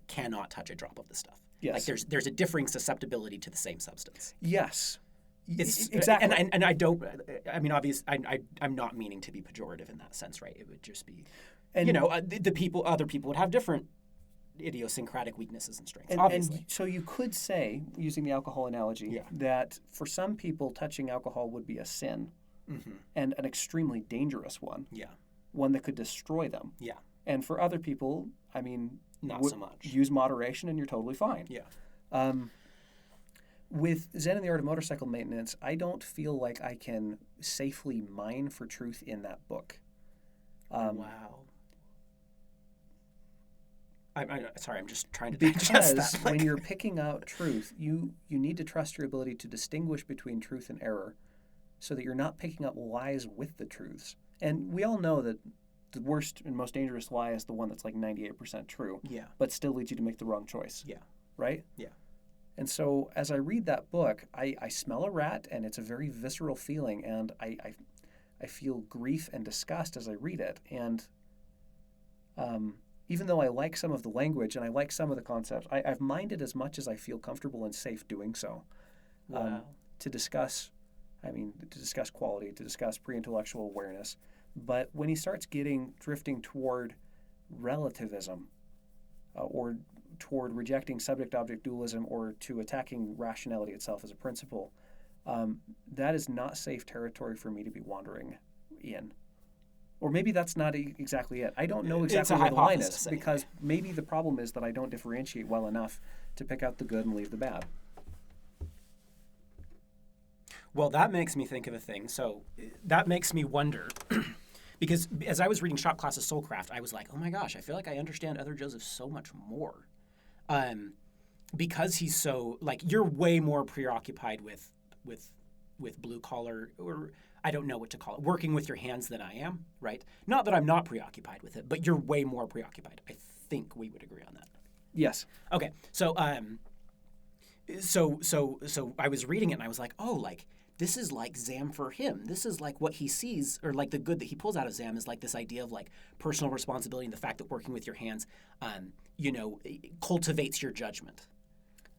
cannot touch a drop of the stuff. Yes. There's a differing susceptibility to the same substance. It's exactly, and I don't. Obviously, I'm not meaning to be pejorative in that sense, right? It would just be. And other people would have different idiosyncratic weaknesses and strengths, obviously. And so you could say, using the alcohol analogy, that for some people, touching alcohol would be a sin, and an extremely dangerous one. Yeah. One that could destroy them. Yeah. And for other people, not so much. Use moderation and you're totally fine. Yeah. With Xan and the Art of Motorcycle Maintenance, I don't feel like I can safely mine for truth in that book. Wow. Sorry, I'm just trying to digest that. Because when you're picking out truth, you need to trust your ability to distinguish between truth and error so that you're not picking up lies with the truths. And we all know that the worst and most dangerous lie is the one that's 98% true, but still leads you to make the wrong choice. Yeah. Right? Yeah. And so as I read that book, I smell a rat, and it's a very visceral feeling, and I feel grief and disgust as I read it. And even though I like some of the language and I like some of the concepts, I've minded as much as I feel comfortable and safe doing so. Wow. To discuss quality, to discuss pre-intellectual awareness. But when he starts drifting toward relativism, or toward rejecting subject-object dualism, or to attacking rationality itself as a principle, that is not safe territory for me to be wandering in. Or maybe that's not exactly it. I don't know exactly where the line is, because maybe the problem is that I don't differentiate well enough to pick out the good and leave the bad. Well, that makes me think of a thing. So that makes me wonder, because as I was reading Shop Class's Soulcraft, I was like, oh my gosh, I feel like I understand Other Joseph so much more. Because he's so, like, you're way more preoccupied with blue collar, or I don't know what to call it, working with your hands than I am, right? Not that I'm not preoccupied with it, but you're way more preoccupied. I think we would agree on that. Yes. Okay. So I was reading it and I was like, oh, like, this is like Zam for him. This is like what he sees, or like the good that he pulls out of Zam is like this idea of like personal responsibility and the fact that working with your hands, cultivates your judgment.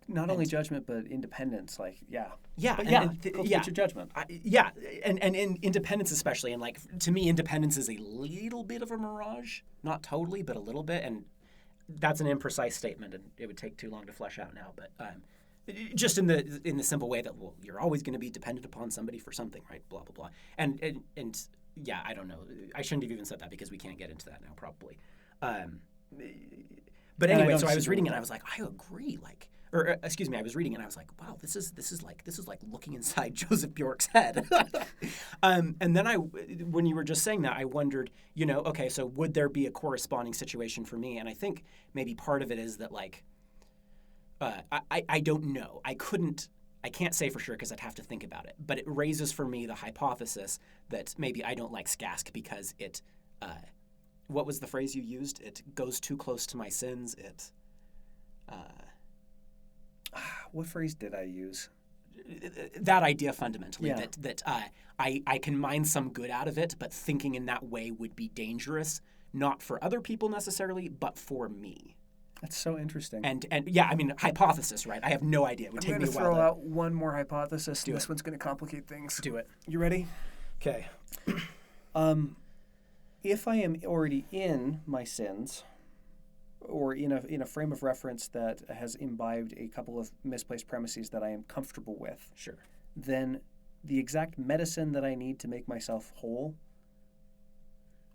Not only judgment, but independence. Like, yeah. Yeah. Cultivates your judgment. And in independence especially. And like, to me, independence is a little bit of a mirage. Not totally, but a little bit. And that's an imprecise statement, and it would take too long to flesh out now. But just in the simple way that, well, you're always going to be dependent upon somebody for something, right? Blah, blah, blah. And yeah, I don't know. I shouldn't have even said that because we can't get into that now, probably. But anyway, so I was reading it and I was like, I agree. Like, or excuse me, I was reading it and I was like, wow, this is like looking inside Joseph Bjork's head. And then when you were just saying that, I wondered, okay, so would there be a corresponding situation for me? And I think maybe part of it is that, like, I don't know. I can't say for sure because I'd have to think about it. But it raises for me the hypothesis that maybe I don't like Skask because it, what was the phrase you used? It goes too close to my sins. It, what phrase did I use? That idea fundamentally, that I can mine some good out of it, but thinking in that way would be dangerous, not for other people necessarily, but for me. That's so interesting. And yeah, I mean, hypothesis, right? I have no idea. It would take me a while. I'm going to throw out one more hypothesis. This one's going to complicate things. Do it. You ready? Okay. If I am already in my sins, or in a frame of reference that has imbibed a couple of misplaced premises that I am comfortable with, sure, then the exact medicine that I need to make myself whole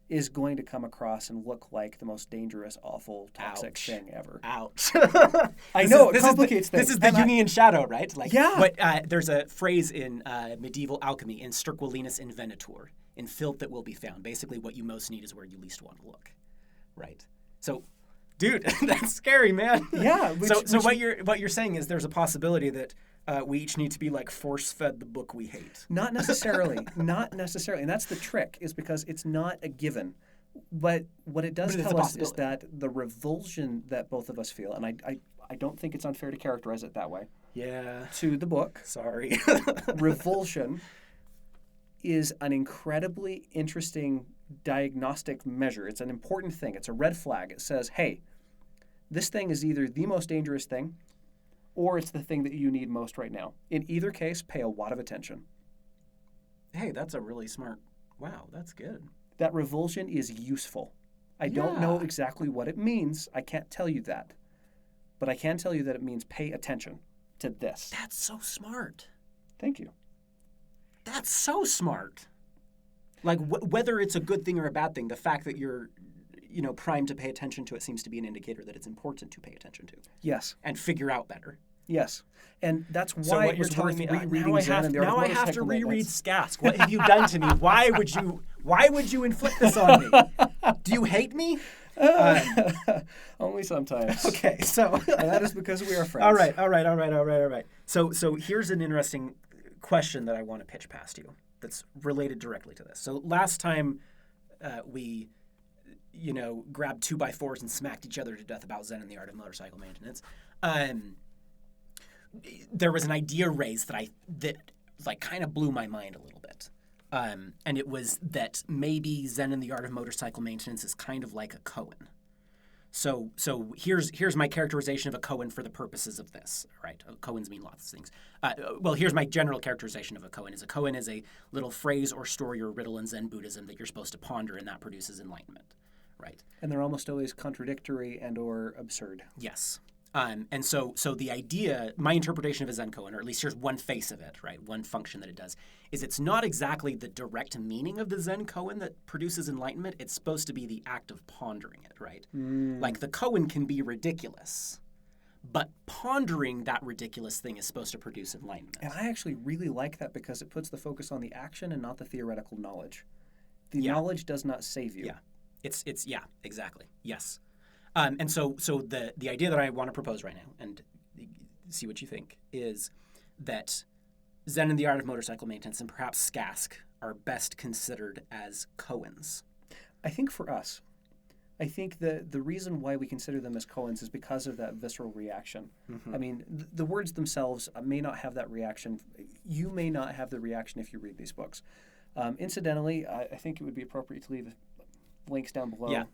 is going to come across and look like the most dangerous, awful, toxic thing ever. Ouch. I know, it complicates things. This is the Jungian shadow, right? Like, yeah. There's a phrase in medieval alchemy, in sterquilinis invenator, in filth that will be found. Basically, what you most need is where you least want to look, right? So, dude, that's scary, man. Yeah. What you're saying is there's a possibility that we each need to be like force-fed the book we hate. Not necessarily. Not necessarily. And that's the trick, is because it's not a given. But what it does tell us is that the revulsion that both of us feel, and I don't think it's unfair to characterize it that way. Yeah. To the book. Sorry. Revulsion is an incredibly interesting diagnostic measure. It's an important thing. It's a red flag. It says, hey, this thing is either the most dangerous thing, or it's the thing that you need most right now. In either case, pay a lot of attention. Hey, that's a really smart... Wow, that's good. That revulsion is useful. I don't know exactly what it means. I can't tell you that. But I can tell you that it means pay attention to this. That's so smart. Thank you. That's so smart. Like, whether it's a good thing or a bad thing, the fact that you're, primed to pay attention to it seems to be an indicator that it's important to pay attention to. Yes. And figure out better. Yes. And that's why so what you're telling me, now I have to reread Skask. What have you done to me? Why would you inflict this on me? Do you hate me? Only sometimes. Okay, so and that is because we are friends. All right. So here's an interesting question that I want to pitch past you that's related directly to this. So last time we grabbed 2x4s and smacked each other to death about Zen and the art of motorcycle maintenance, there was an idea raised that kind of blew my mind a little bit. And it was that maybe Zen and the art of motorcycle maintenance is kind of like a koan. So here's my characterization of a koan for the purposes of this. Right? Koans mean lots of things. Well, here's my general characterization of a koan. A koan is a little phrase or story or riddle in Zen Buddhism that you're supposed to ponder, and that produces enlightenment. Right? And they're almost always contradictory and or absurd. Yes. And so the idea, my interpretation of a Zen koan, or at least here's one face of it, right? One function that it does, is it's not exactly the direct meaning of the Zen koan that produces enlightenment. It's supposed to be the act of pondering it, right? Like the koan can be ridiculous, but pondering that ridiculous thing is supposed to produce enlightenment. And I actually really like that because it puts the focus on the action and not the theoretical knowledge. The knowledge does not save you. Yeah, it's exactly, yes. And so the idea that I want to propose right now, and see what you think, is that Zen and the Art of Motorcycle Maintenance and perhaps SCASC are best considered as koans. I think for us, I think the reason why we consider them as koans is because of that visceral reaction. I mean, the words themselves may not have that reaction. You may not have the reaction if you read these books. Incidentally, I think it would be appropriate to leave links down below. Yeah.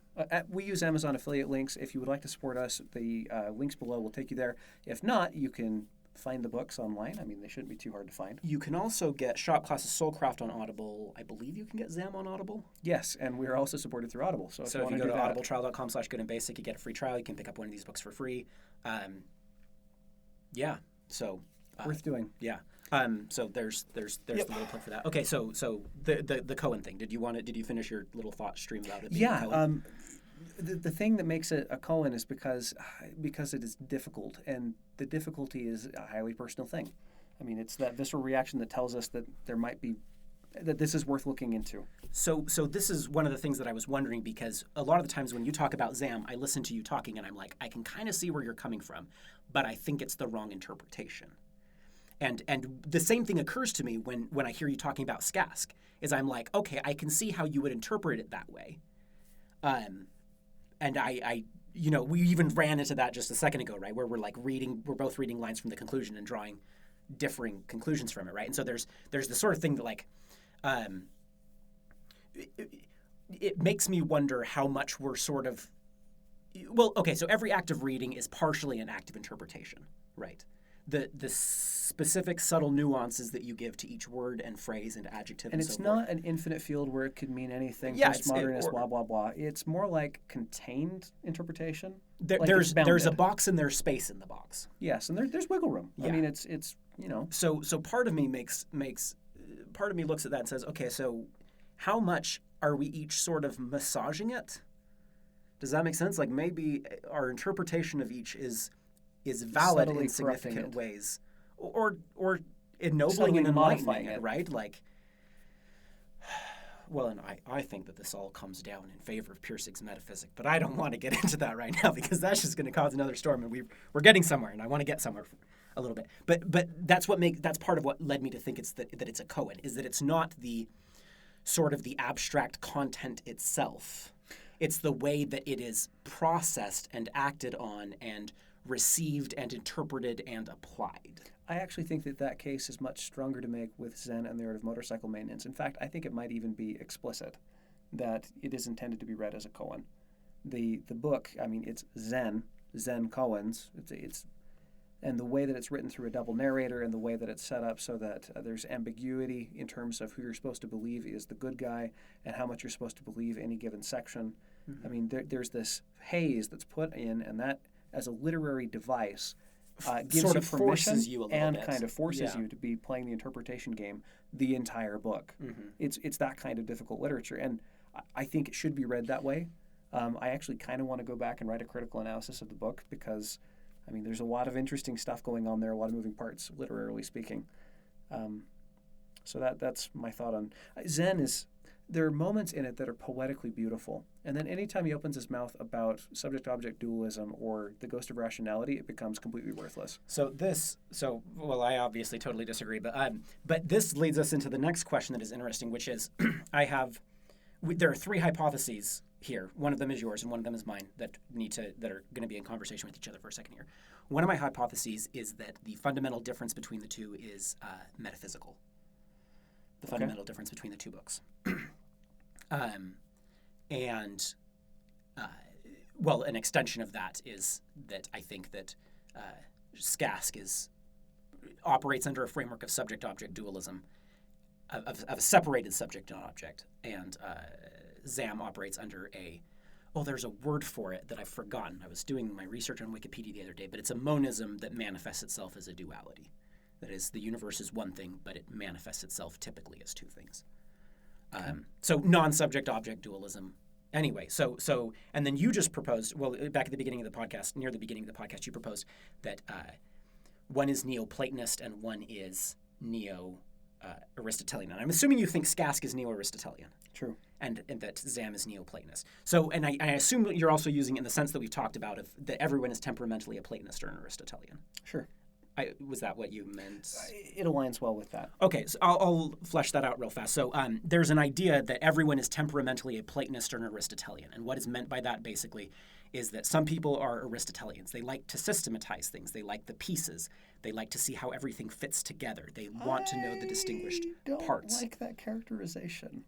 We use Amazon affiliate links. If you would like to support us, the links below will take you there. If not, you can find the books online. I mean, they shouldn't be too hard to find. You can also get Shop Class's Soulcraft on Audible. I believe you can get Zam on Audible. Yes, and we are also supported through Audible. So if you go to audibletrial.com/goodandbasic, you get a free trial. You can pick up one of these books for free. So worth doing. Yeah. So there's the little plug for that. Okay, so the koan thing. Did you finish your little thought stream about it? Yeah. The thing that makes it a koan is because it is difficult, and the difficulty is a highly personal thing. I mean, it's that visceral reaction that tells us that that this is worth looking into. So this is one of the things that I was wondering, because a lot of the times when you talk about Zam, I listen to you talking and I'm like, I can kind of see where you're coming from, but I think it's the wrong interpretation. And the same thing occurs to me when I hear you talking about SCASC, is I'm like, okay, I can see how you would interpret it that way. And I we even ran into that just a second ago, right? Where we're both reading lines from the conclusion and drawing differing conclusions from it, right? And so there's the sort of thing that it makes me wonder how much we're sort of, well, okay, so every act of reading is partially an act of interpretation, right? The specific subtle nuances that you give to each word and phrase and adjective and it's so not forth. an infinite field where it could mean anything. Yeah, postmodernist, blah blah blah. It's more like contained interpretation. There's a box and there's space in the box. Yes, and there's wiggle room. Yeah. I mean, it's So part of me part of me looks at that and says, okay, so how much are we each sort of massaging it? Does that make sense? Like, maybe our interpretation of each is valid in significant ways, or ennobling and enlightening it, right? Like, well, and I think that this all comes down in favor of Pirsig's metaphysic, but I don't want to get into that right now because that's just going to cause another storm, and we're getting somewhere, and I want to get somewhere a little bit. But that's part of what led me to think that it's a koan, is that it's not the sort of the abstract content itself. It's the way that it is processed and acted on and received and interpreted and applied. I actually think that case is much stronger to make with Zen and the Art of Motorcycle Maintenance. In fact, I think it might even be explicit that it is intended to be read as a koan. The book, I mean, it's Zen koans. It's and the way that it's written through a double narrator and the way that it's set up so that there's ambiguity in terms of who you're supposed to believe is the good guy and how much you're supposed to believe any given section. Mm-hmm. I mean, there's this haze that's put in, and that as a literary device gives sort you of permission forces you a little and bit. kind of forces you to be playing the interpretation game the entire book. Mm-hmm. It's that kind of difficult literature, and I think it should be read that way. I actually kind of want to go back and write a critical analysis of the book because, I mean, there's a lot of interesting stuff going on there, a lot of moving parts, literarily speaking. So that's my thought on Zen. There are moments in it that are poetically beautiful. And then anytime he opens his mouth about subject-object dualism or the ghost of rationality, it becomes completely worthless. Well, I obviously totally disagree, but this leads us into the next question that is interesting, which is there are three hypotheses here. One of them is yours and one of them is mine that are going to be in conversation with each other for a second here. One of my hypotheses is that the fundamental difference between the two is metaphysical. The fundamental difference between the two books. An extension of that is that I think that SCASC operates under a framework of subject-object dualism, of a separated subject and object, and ZAM operates under there's a word for it that I've forgotten. I was doing my research on Wikipedia the other day, but it's a monism that manifests itself as a duality. That is, the universe is one thing, but it manifests itself typically as two things. So non-subject-object dualism Anyway, so and then you just proposed, well, back at the beginning of the podcast, near the beginning of the podcast, you proposed that one is Neoplatonist and one is Aristotelian. And I'm assuming you think Skask is Neo-Aristotelian. True. And that Zam is Neoplatonist. So, and I assume that you're also using in the sense that we've talked about that everyone is temperamentally a Platonist or an Aristotelian. Sure. Was that what you meant? It aligns well with that. Okay, so I'll flesh that out real fast. So there's an idea that everyone is temperamentally a Platonist or an Aristotelian. And what is meant by that, basically, is that some people are Aristotelians. They like to systematize things. They like the pieces. They like to see how everything fits together. They want to know the distinguished parts. I don't like that characterization.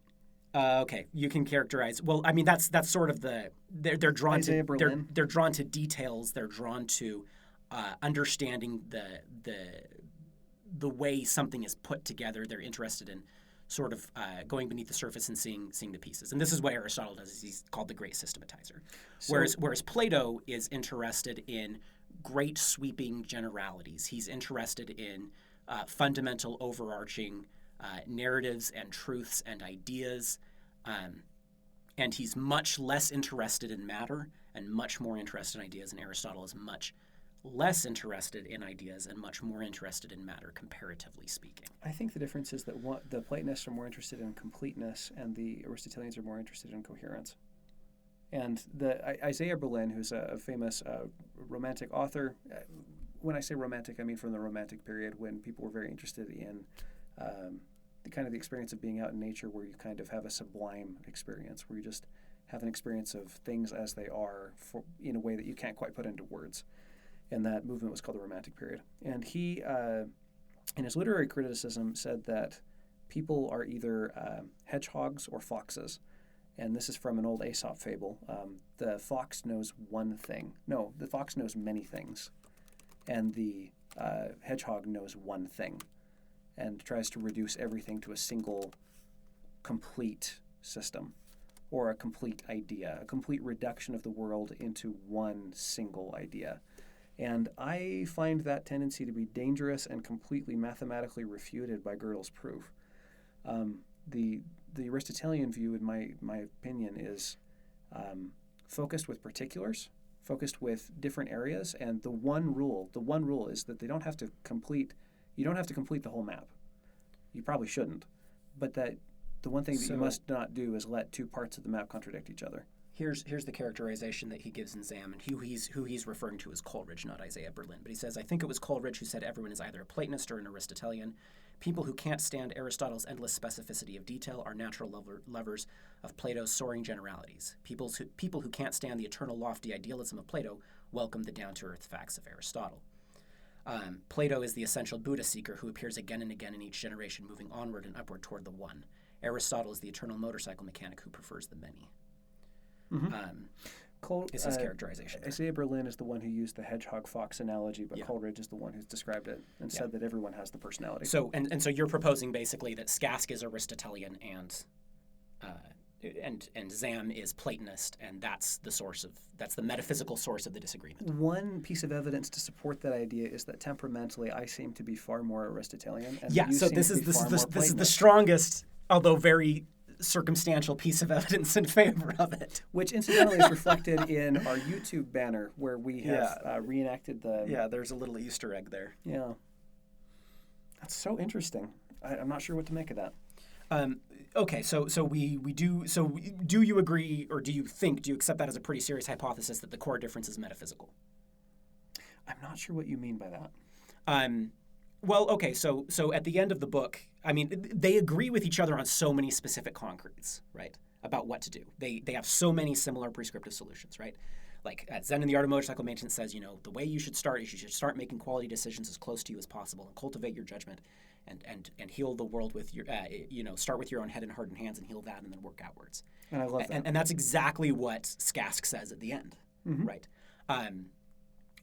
Okay, you can characterize. Well, I mean, that's sort of the they're drawn Isaiah to Berlin. they're drawn to details. They're drawn to understanding the way something is put together. They're interested in sort of going beneath the surface and seeing the pieces. And this is what Aristotle does. Is he's called the great systematizer. Whereas Plato is interested in great sweeping generalities. He's interested in fundamental overarching narratives and truths and ideas. And he's much less interested in matter and much more interested in ideas. And Aristotle is much less interested in ideas and much more interested in matter, comparatively speaking. I think the difference is that the Platonists are more interested in completeness and the Aristotelians are more interested in coherence. And Isaiah Berlin, who's a famous romantic author, when I say romantic, I mean from the Romantic period when people were very interested in the experience of being out in nature, where you kind of have a sublime experience, where you just have an experience of things as they are in a way that you can't quite put into words. And that movement was called the Romantic period. And he, in his literary criticism, said that people are either hedgehogs or foxes. And this is from an old Aesop fable. The fox knows one thing. No, the fox knows many things. And the hedgehog knows one thing and tries to reduce everything to a single complete system or a complete idea, a complete reduction of the world into one single idea. And I find that tendency to be dangerous and completely mathematically refuted by Gödel's proof. The Aristotelian view, in my opinion, is focused with particulars, focused with different areas, and the one rule is that you don't have to complete the whole map. You probably shouldn't, but that the one thing that you must not do is let two parts of the map contradict each other. Here's the characterization that he gives in Zam, and who he's referring to as Coleridge, not Isaiah Berlin. But he says, I think it was Coleridge who said everyone is either a Platonist or an Aristotelian. People who can't stand Aristotle's endless specificity of detail are natural lovers of Plato's soaring generalities. People who can't stand the eternal lofty idealism of Plato welcome the down-to-earth facts of Aristotle. Plato is the essential Buddha seeker who appears again and again in each generation, moving onward and upward toward the one. Aristotle is the eternal motorcycle mechanic who prefers the many. Is his characterization. Isaiah Berlin is the one who used the hedgehog-fox analogy, but Coleridge is the one who's described it and said that everyone has the personality. So and so you're proposing basically that Skask is Aristotelian and Zam is Platonist, and that's the metaphysical source of the disagreement. One piece of evidence to support that idea is that temperamentally I seem to be far more Aristotelian. And so this is the strongest, although very circumstantial piece of evidence in favor of it. Which incidentally is reflected in our YouTube banner where we have reenacted the... Yeah, there's a little Easter egg there. Yeah. That's so interesting. I'm not sure what to make of that. Okay, so do you agree, or do you accept that as a pretty serious hypothesis that the core difference is metaphysical? I'm not sure what you mean by that. Well, okay, so at the end of the book, I mean, they agree with each other on so many specific concretes, right, about what to do. They have so many similar prescriptive solutions, right? Like Zen in the Art of Motorcycle Maintenance says, the way you should start is you should start making quality decisions as close to you as possible and cultivate your judgment and heal the world with your, start with your own head and heart and hands and heal that and then work outwards. And I love that. And that's exactly what Skask says at the end, right?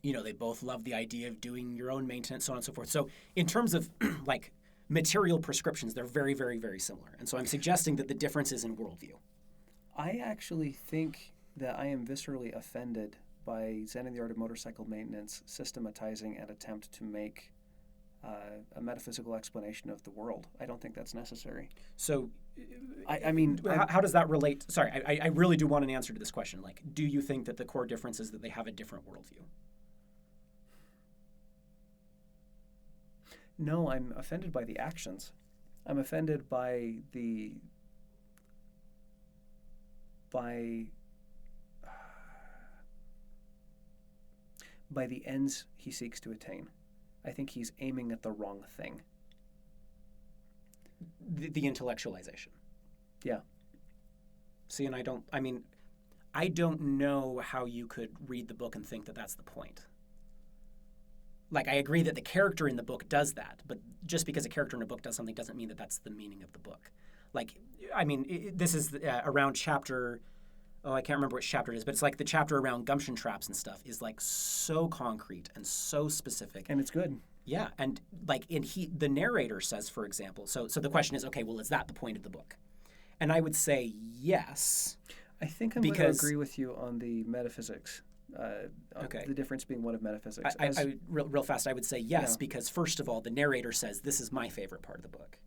They both love the idea of doing your own maintenance, so on and so forth. So in terms of like material prescriptions, they're very, very, very similar. And so I'm suggesting that the difference is in worldview. I actually think that I am viscerally offended by Zen in the Art of Motorcycle Maintenance systematizing an attempt to make a metaphysical explanation of the world. I don't think that's necessary. So, I mean, how does that relate? Sorry, I really do want an answer to this question. Like, do you think that the core difference is that they have a different worldview? No, I'm offended by the actions. I'm offended by the ends he seeks to attain. I think he's aiming at the wrong thing. The intellectualization. Yeah. See, and I don't know how you could read the book and think that that's the point. Like, I agree that the character in the book does that, but just because a character in a book does something doesn't mean that that's the meaning of the book. Like, I mean, this is around chapter... Oh, I can't remember which chapter it is, but it's like the chapter around gumption traps and stuff is like so concrete and so specific. And it's good. Yeah, and like the narrator says, for example, so the question is, okay, well, is that the point of the book? And I would say yes. I think I'm going to agree with you on the metaphysics. Okay. The difference being one of metaphysics. Real fast, I would say yes, because first of all, the narrator says, this is my favorite part of the book.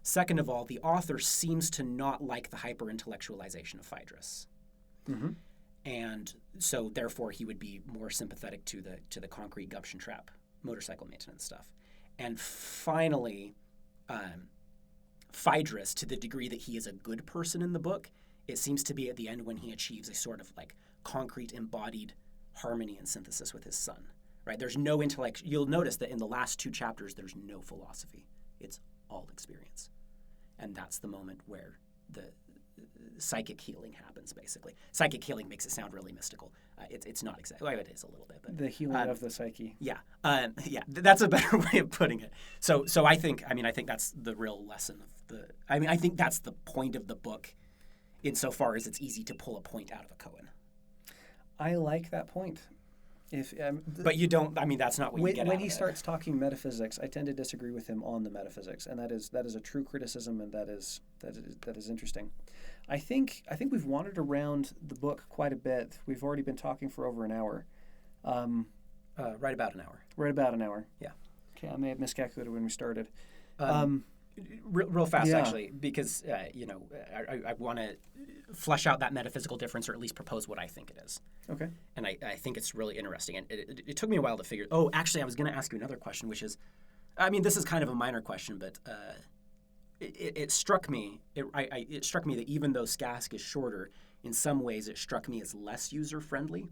Second of all, the author seems to not like the hyper-intellectualization of Phaedrus. Mm-hmm. And so, therefore, he would be more sympathetic to the concrete gumption trap, motorcycle maintenance stuff. And finally, Phaedrus, to the degree that he is a good person in the book, it seems to be at the end when he achieves a sort of like concrete embodied harmony and synthesis with his son. Right? There's no intellect. You'll notice that in the last 2 chapters, there's no philosophy. It's all experience. And that's the moment where the psychic healing happens, basically. Psychic healing makes it sound really mystical. It's not exactly. Well, it is a little bit. But, the healing of the psyche. Yeah. That's a better way of putting it. So I think that's the real lesson of the... I think that's the point of the book insofar as it's easy to pull a point out of a koan. I like that point. But you don't. I mean, that's not what you get out of it. When he starts talking metaphysics, I tend to disagree with him on the metaphysics, and that is a true criticism, and that is interesting. I think we've wandered around the book quite a bit. We've already been talking for over an hour. Right about an hour. Right about an hour. Yeah. Okay, I may have miscalculated when we started. Real fast, actually, because I want to flesh out that metaphysical difference, or at least propose what I think it is. Okay. And I think it's really interesting. And it took me a while to figure... Oh, actually, I was going to ask you another question, which is... I mean, this is kind of a minor question, but it struck me... It struck me that even though Skask is shorter, in some ways it struck me as less user-friendly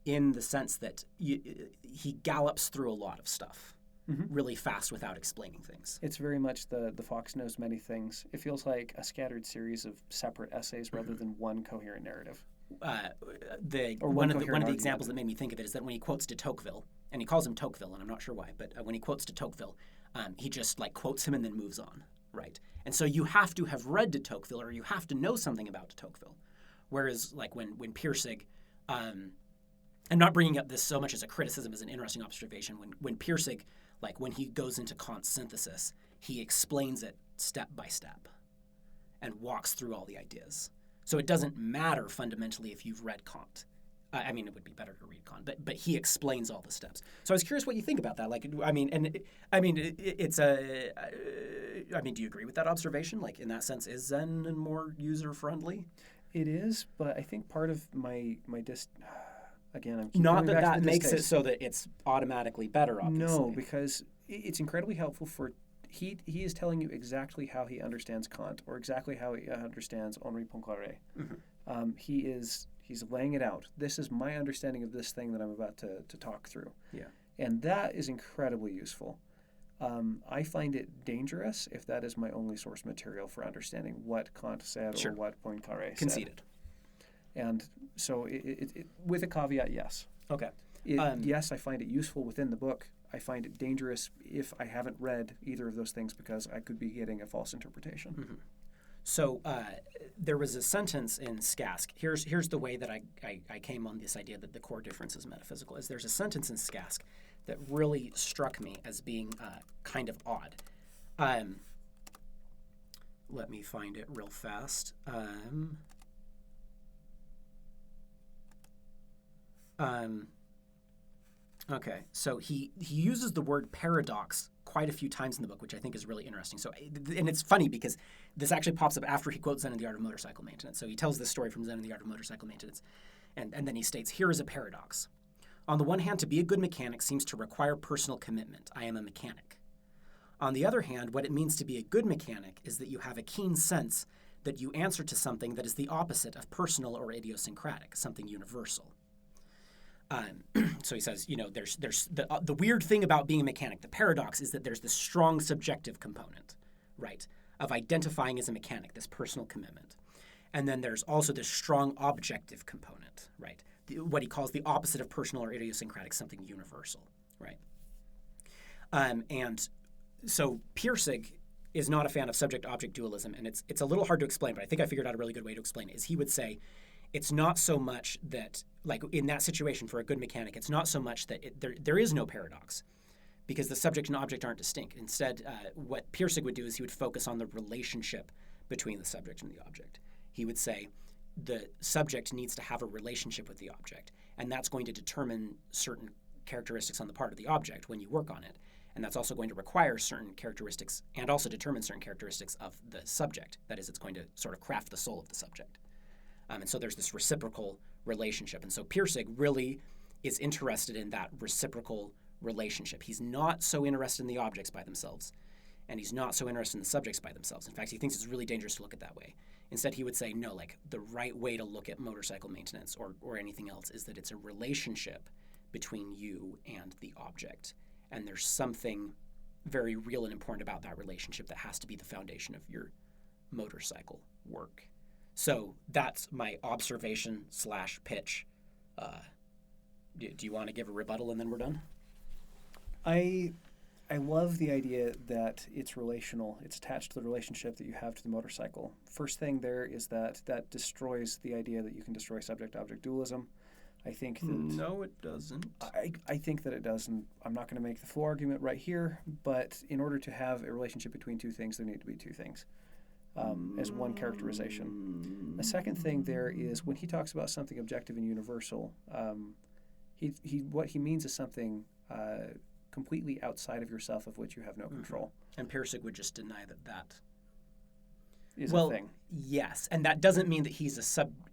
in the sense that he gallops through a lot of stuff. Mm-hmm. Really fast without explaining things. It's very much the fox knows many things. It feels like a scattered series of separate essays rather than one coherent narrative. One of the examples that made me think of it is that when he quotes de Tocqueville, and he calls him Tocqueville, and I'm not sure why, but when he quotes de Tocqueville, he just like quotes him and then moves on, right? And so you have to have read de Tocqueville, or you have to know something about de Tocqueville. Whereas like when Pirsig, I'm not bringing up this so much as a criticism as an interesting observation. When Pirsig, like when he goes into Kant's synthesis, he explains it step by step and walks through all the ideas. So it doesn't matter fundamentally if you've read Kant. I mean, it would be better to read Kant, but he explains all the steps. So I was curious what you think about that. Like, do you agree with that observation? Like, in that sense, is Zen more user-friendly? It is, but I think part of my again, I'm not that makes it so that it's automatically better, obviously. No, because it's incredibly helpful for... He is telling you exactly how he understands Kant, or exactly how he understands Henri Poincaré. Mm-hmm. He's laying it out. This is my understanding of this thing that I'm about to talk through. Yeah. And that is incredibly useful. I find it dangerous if that is my only source material for understanding what Kant said or what Poincaré said. Conceded. And so, it with a caveat, yes. Okay. Yes, I find it useful within the book. I find it dangerous if I haven't read either of those things because I could be getting a false interpretation. Mm-hmm. So there was a sentence in Skask. Here's the way that I came on this idea that the core difference is metaphysical. Is there's a sentence in Skask that really struck me as being kind of odd. Let me find it real fast. Okay, so he uses the word paradox quite a few times in the book, which I think is really interesting. So, and it's funny because this actually pops up after he quotes Zen and the Art of Motorcycle Maintenance. So he tells this story from Zen and the Art of Motorcycle Maintenance, and then he states, "Here is a paradox. On the one hand, to be a good mechanic seems to require personal commitment. I am a mechanic. On the other hand, what it means to be a good mechanic is that you have a keen sense that you answer to something that is the opposite of personal or idiosyncratic, something universal." So he says, there's the weird thing about being a mechanic, the paradox is that there's this strong subjective component, right, of identifying as a mechanic, this personal commitment. And then there's also this strong objective component, right, what he calls the opposite of personal or idiosyncratic, something universal, right? And so Pirsig is not a fan of subject-object dualism, and it's a little hard to explain, but I think I figured out a really good way to explain it, is he would say, it's not so much that, like in that situation for a good mechanic, it's not so much that there is no paradox because the subject and object aren't distinct. Instead, what Pirsig would do is he would focus on the relationship between the subject and the object. He would say the subject needs to have a relationship with the object, and that's going to determine certain characteristics on the part of the object when you work on it. And that's also going to require certain characteristics and also determine certain characteristics of the subject. That is, it's going to sort of craft the soul of the subject. And so there's this reciprocal relationship. And so Pirsig really is interested in that reciprocal relationship. He's not so interested in the objects by themselves, and he's not so interested in the subjects by themselves. In fact, he thinks it's really dangerous to look at that way. Instead, he would say, no, like the right way to look at motorcycle maintenance or anything else is that it's a relationship between you and the object. And there's something very real and important about that relationship that has to be the foundation of your motorcycle work. So that's my observation/pitch. Do you want to give a rebuttal and then we're done? I love the idea that it's relational. It's attached to the relationship that you have to the motorcycle. First thing there is that destroys the idea that you can destroy subject-object dualism. I think that... No, it doesn't. I think that it does, and I'm not going to make the full argument right here, but in order to have a relationship between two things, there need to be two things. As one characterization. The second thing there is when he talks about something objective and universal, what he means is something completely outside of yourself of which you have no control. And Pirsig would just deny that is a thing. Yes, and that doesn't mean that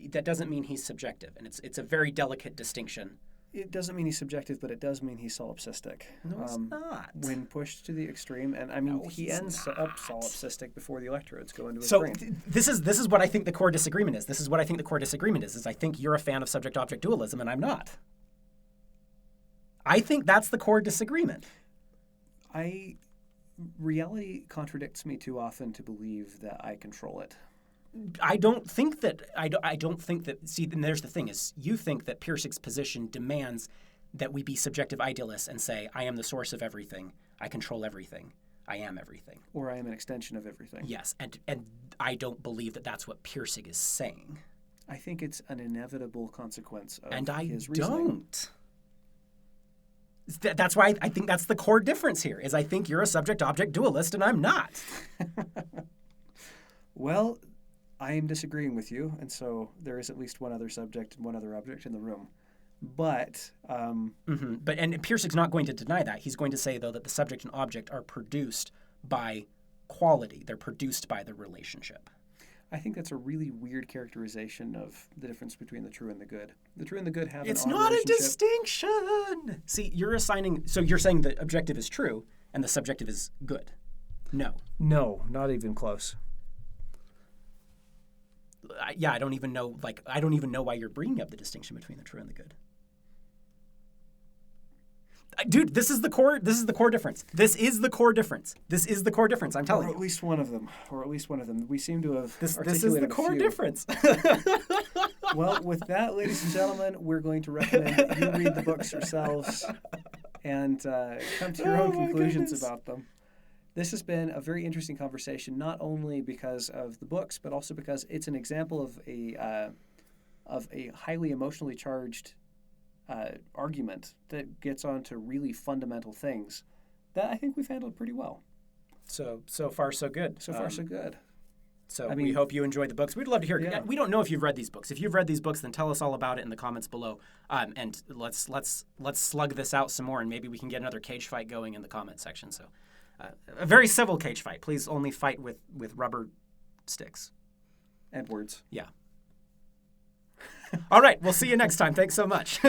that doesn't mean he's subjective, and it's a very delicate distinction. It doesn't mean he's subjective, but it does mean he's solipsistic. No, it's not. When pushed to the extreme, and I mean, he ends up solipsistic before the electrodes go into his brain. So this is what I think the core disagreement is. This is what I think the core disagreement is I think you're a fan of subject-object dualism, and I'm not. I think that's the core disagreement. Reality contradicts me too often to believe that I control it. I don't think that. See, and there's the thing: is you think that Pirsig's position demands that we be subjective idealists and say, "I am the source of everything. I control everything. I am everything." Or I am an extension of everything. Yes, and I don't believe that that's what Pirsig is saying. I think it's an inevitable consequence of And his reasoning. I don't. That's why I think that's the core difference here. Is I think you're a subject-object dualist and I'm not. Well, I am disagreeing with you, and so there is at least one other subject and one other object in the room. But and Pirsig's not going to deny that. He's going to say, though, that the subject and object are produced by quality. They're produced by the relationship. I think that's a really weird characterization of the difference between the true and the good. The true and the good have It's not a distinction. See, you're saying the objective is true and the subjective is good. No, not even close. I don't even know why you're bringing up the distinction between the true and the good. Dude, this is the core difference. This is the core difference. I'm telling you. Or at least one of them. We seem to have This articulated is the core difference. Well, with that, ladies and gentlemen, we're going to recommend that you read the books yourselves and come to your own conclusions about them. This has been a very interesting conversation, not only because of the books, but also because it's an example of a highly emotionally charged argument that gets onto really fundamental things that I think we've handled pretty well. So far, so good. So far, so good. So we hope you enjoy the books. We'd love to hear. Yeah. We don't know if you've read these books. If you've read these books, then tell us all about it in the comments below. And let's slug this out some more, and maybe we can get another cage fight going in the comment section. So a very civil cage fight. Please only fight with rubber sticks and words. Yeah. All right. We'll see you next time. Thanks so much.